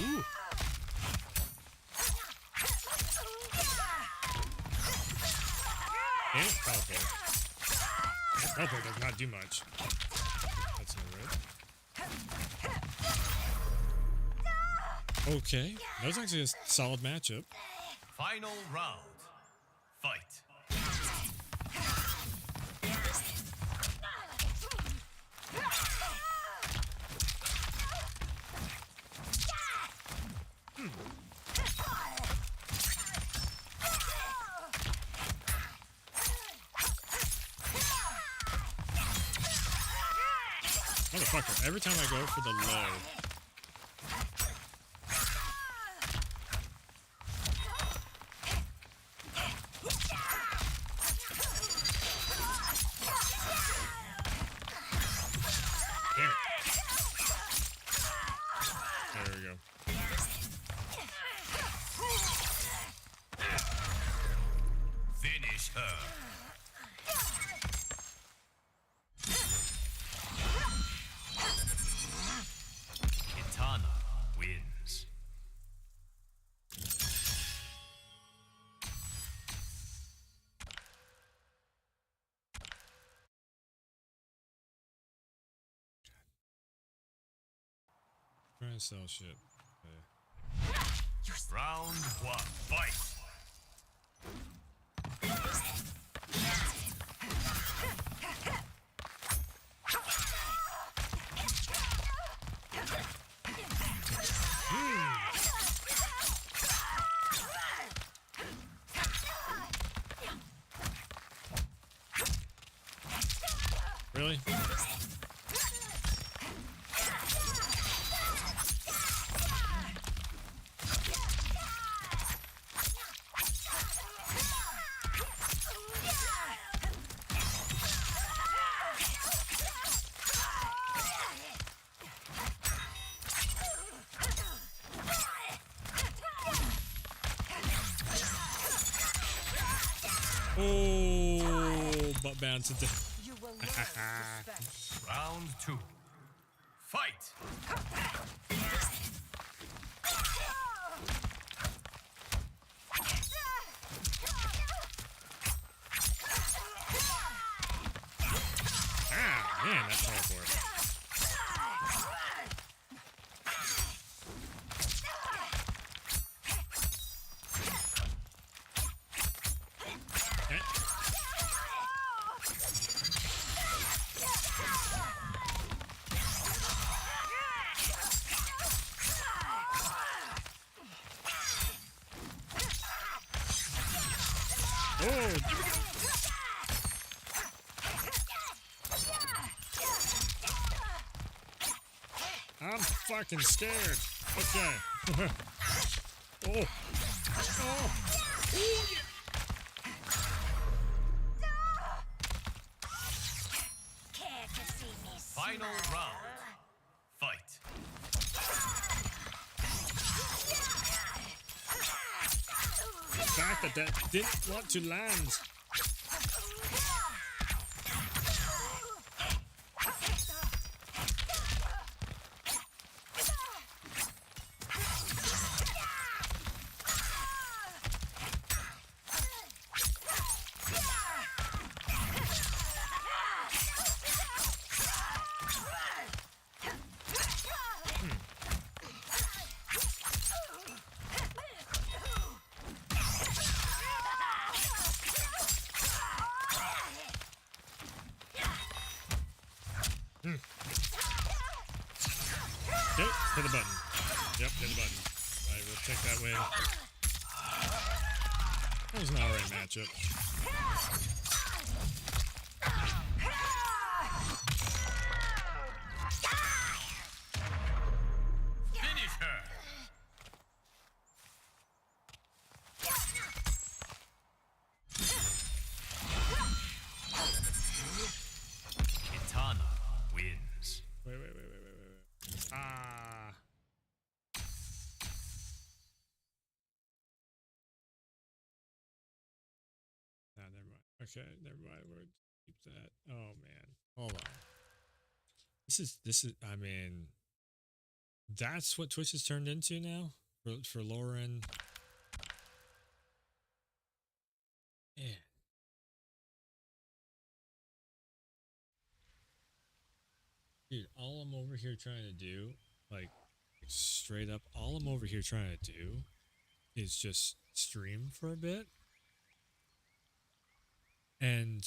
Ooh. Damn it, teleport. That teleport does not do much. That's no good. Okay, that was actually a solid matchup. Final round. Fight. Motherfucker, every time I go for the low. Damn it. There we go. Finish her. Kitana wins. Trying to sell shit. Okay. Round one. Fight. Really? Oh, butt bounce into. You will learn respect. Round two. Fight. Ah, man, that teleport. Okay. Oh, I'm fucking scared. Okay. Oh. Oh. Care to see me Final round. Fight. The fact that that didn't want to land. Okay, hit the button. Yep, hit the button. I will take that win. That was an alright matchup. Finish her. Kitana wins. Wait. Ah. Nah, never mind. Okay, never mind. We'll keep that. Oh man. Hold on. This is I mean that's what Twitch has turned into now for Lauren. Yeah. Dude, all I'm over here trying to do, like straight up, all I'm over here trying to do is just stream for a bit. And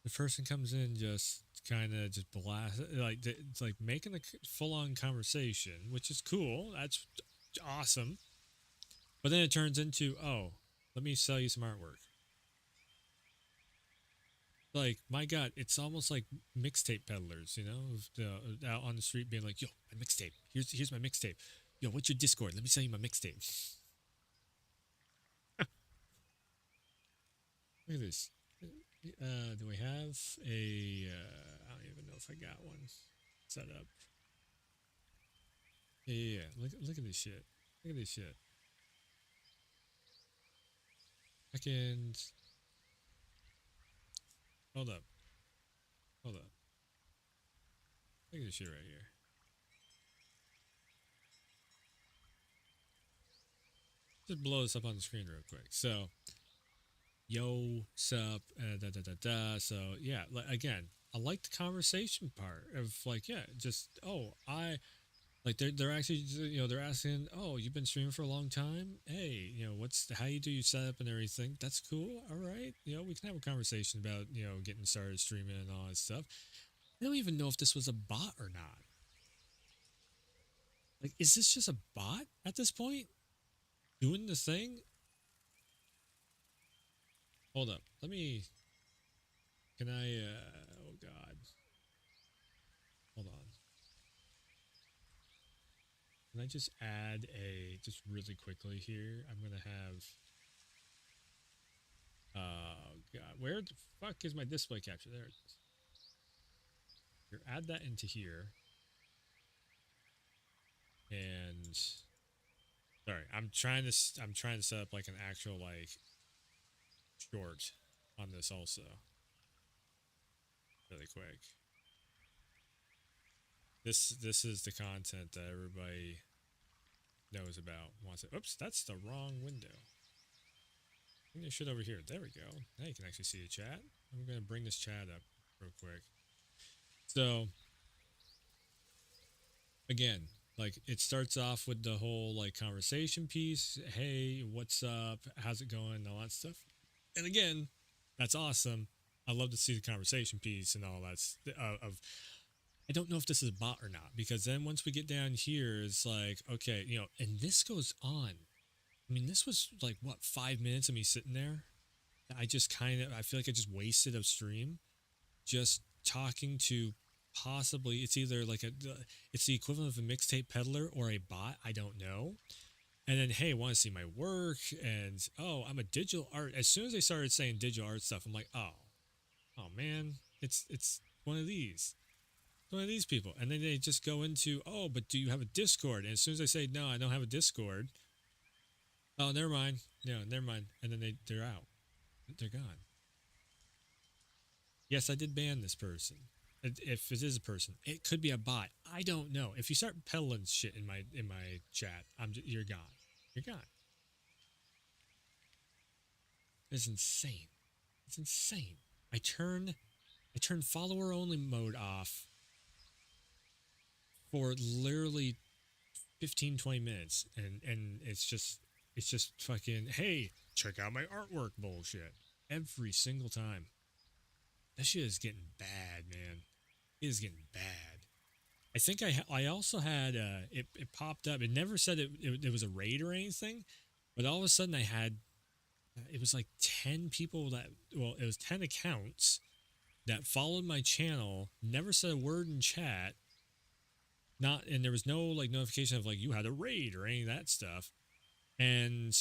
the person comes in just kind of just blast, like it's like making a full-on conversation, which is cool. That's awesome. But then it turns into, oh, let me sell you some artwork. Like, my God, it's almost like mixtape peddlers, you know, out on the street being like, yo, my mixtape. Here's my mixtape. Yo, what's your Discord? Let me sell you my mixtape. Look at this. Do we have a? I don't even know if I got one set up. Yeah. Look at this shit. Look at this shit. Second. Hold up. Hold up. Look at this shit right here. Just blow this up on the screen real quick. So, yo, sup, So, yeah, again, I like the conversation part of like, yeah, just, oh, like they're actually, you know, they're asking, oh, you've been streaming for a long time. Hey, you know, how you do your setup and everything. That's cool. All right. You know, we can have a conversation about, you know, getting started streaming and all that stuff. I don't even know if this was a bot or not. Like, is this just a bot at this point? Doing the thing? Hold up. Can I, oh God. Hold on. Can I just add just really quickly here? I'm going to have, oh God, where the fuck is my display capture? There it is. Here, add that into here. And, sorry, I'm trying to set up like an actual like short on this also. Really quick. This is the content that everybody knows about. Wants it. Oops, that's the wrong window. Bring this shit over here. There we go. Now you can actually see the chat. I'm gonna bring this chat up real quick. So again, like it starts off with the whole like conversation piece. Hey, what's up? How's it going? All that stuff. And again, that's awesome. I love to see the conversation piece and all that of. I don't know if this is a bot or not, because then once we get down here, it's like, okay, you know, and this goes on. I mean, this was like, what, 5 minutes of me sitting there? I feel like I just wasted a stream just talking to possibly, it's either like it's the equivalent of a mixtape peddler or a bot. I don't know. And then, hey, want to see my work? And, oh, I'm a digital art. As soon as they started saying digital art stuff, I'm like, oh man, it's one of these. One of these people. And then they just go into, oh, but do you have a Discord? And as soon as I say, no, I don't have a Discord, oh, never mind. No, never mind. And then they're out. They're gone. Yes, I did ban this person. If it is a person, it could be a bot. I don't know. If you start peddling shit in my chat, you're gone. You're gone. It's insane. It's insane. I turn follower only mode off for literally 15-20 minutes, and it's just fucking, hey, check out my artwork bullshit every single time. That shit is getting bad, man. It is getting bad. I think I also had it popped up. It never said it was a raid or anything, but all of a sudden I had it was like 10 people it was 10 accounts that followed my channel, never said a word in chat. And there was no like notification of like you had a raid or any of that stuff. And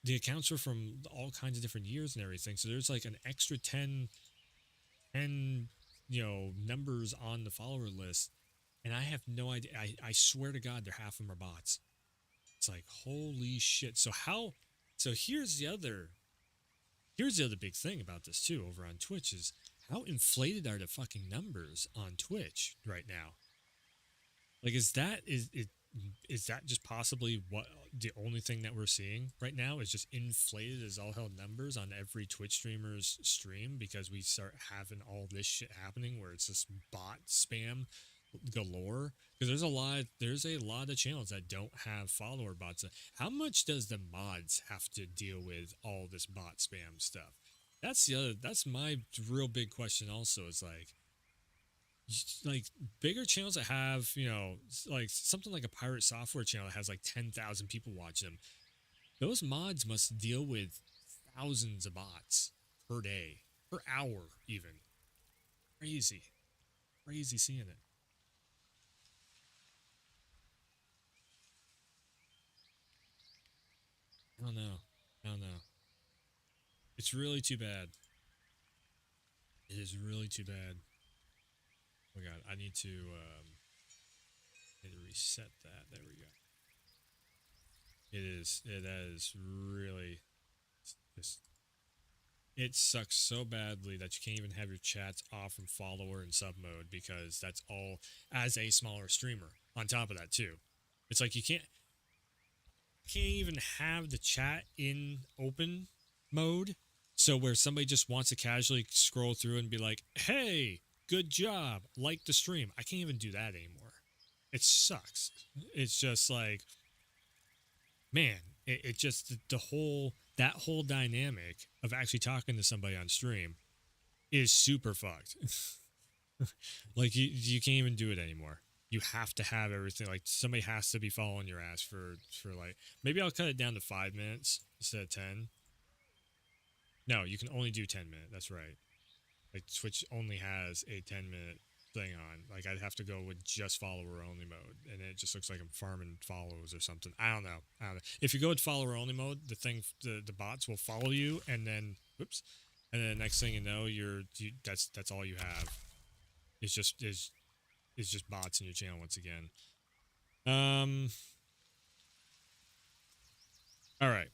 the accounts were from all kinds of different years and everything. So there's like an extra 10 you know, numbers on the follower list. And I have no idea. I swear to God, half of them are bots. It's like, holy shit. So here's the other big thing about this too over on Twitch is how inflated are the fucking numbers on Twitch right now? Like, is that just possibly what the only thing that we're seeing right now is just inflated as all hell numbers on every Twitch streamer's stream because we start having all this shit happening where it's just bot spam galore, because there's a lot of channels that don't have follower bots. How much does the mods have to deal with all this bot spam stuff? That's my real big question also, is like bigger channels that have, like something like a pirate software channel that has like 10,000 people watching them. Those mods must deal with thousands of bots per day, per hour even. Crazy seeing it. I don't know. It's really too bad. It is really too bad. Oh god, I need to reset that. There we go. That is really just, it sucks so badly that you can't even have your chats off from follower and sub mode, because that's all as a smaller streamer. On top of that too, it's like you can't even have the chat in open mode, so where somebody just wants to casually scroll through and be like, hey, good job, like the stream. I can't even do that anymore. It sucks. It's just like, man, it just, that whole dynamic of actually talking to somebody on stream is super fucked. Like you can't even do it anymore. You have to have everything, like somebody has to be following your ass for like, maybe I'll cut it down to 5 minutes instead of 10. No, you can only do 10 minutes. That's right. Like Twitch only has a 10-minute thing on. Like I'd have to go with just follower only mode, and it just looks like I'm farming follows or something. I don't know. If you go with follower only mode, the bots will follow you, and then and then the next thing you know, that's all you have. It's just bots in your channel once again. All right.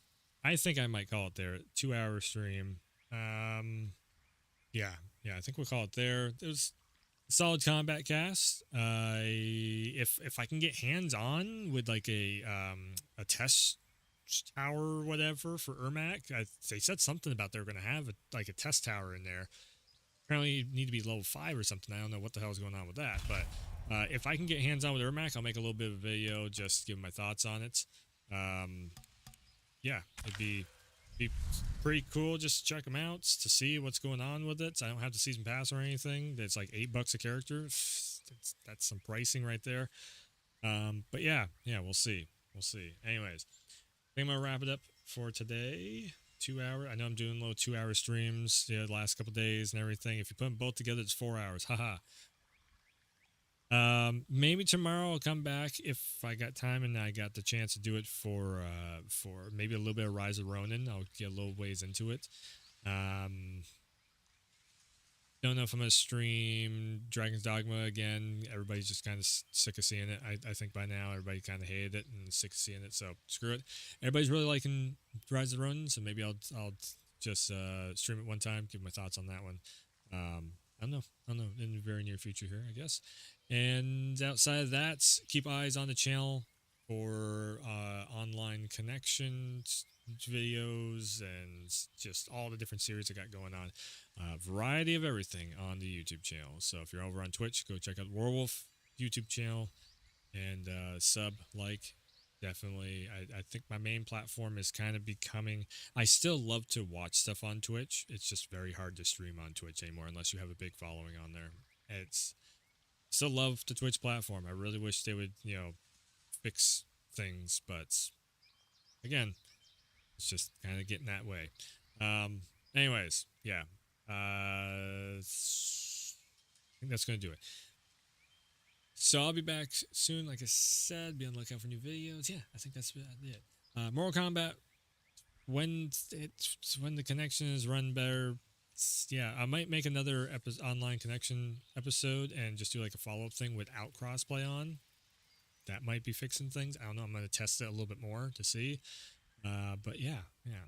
I think I might call it there. 2-hour stream. Yeah, I think we'll call it there. It was a solid combat cast. If I can get hands on with like a test tower or whatever for Ermac, they said something about they're going to have a test tower in there. Apparently, you need to be level 5 or something. I don't know what the hell is going on with that, but if I can get hands on with Ermac, I'll make a little bit of a video just give my thoughts on it. Yeah, it'd be pretty cool just to check them out to see what's going on with it. I don't have the season pass or anything. It's like $8 a character. That's some pricing right there. But yeah, we'll see. Anyways, I think I'm gonna wrap it up for today. 2 hour. I know I'm doing little 2-hour streams the last couple days and everything. If you put them both together, it's 4 hours. Haha. Maybe tomorrow I'll come back if I got time and I got the chance to do it for maybe a little bit of Rise of Ronin. I'll get a little ways into it. Don't know if I'm gonna stream Dragon's Dogma again. Everybody's just kind of sick of seeing it. I think by now everybody kind of hated it and sick of seeing it. So screw it. Everybody's really liking Rise of Ronin, so maybe I'll just stream it one time, give my thoughts on that one. I don't know, in the very near future here, I guess. And outside of that, keep eyes on the channel for online connections, videos, and just all the different series I got going on. Variety of everything on the YouTube channel. So if you're over on Twitch, go check out Warwolf YouTube channel and definitely. I think my main platform is kind of becoming, I still love to watch stuff on Twitch. It's just very hard to stream on Twitch anymore unless you have a big following on there. Still love the Twitch platform. I really wish they would, fix things, but again, it's just kind of getting that way. Anyways, yeah. I think that's going to do it. So I'll be back soon, like I said. Be on the lookout for new videos. Yeah, I think that's about it. Mortal Kombat, when the connection is run better, yeah, I might make another online connection episode and just do like a follow-up thing without crossplay on. That might be fixing things. I don't know. I'm going to test it a little bit more to see. But yeah.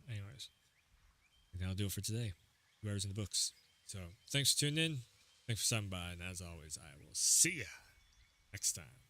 Anyways, and that'll do it for today. 2 hours in the books. So thanks for tuning in. Thanks for stopping by. And as always, I will see ya next time.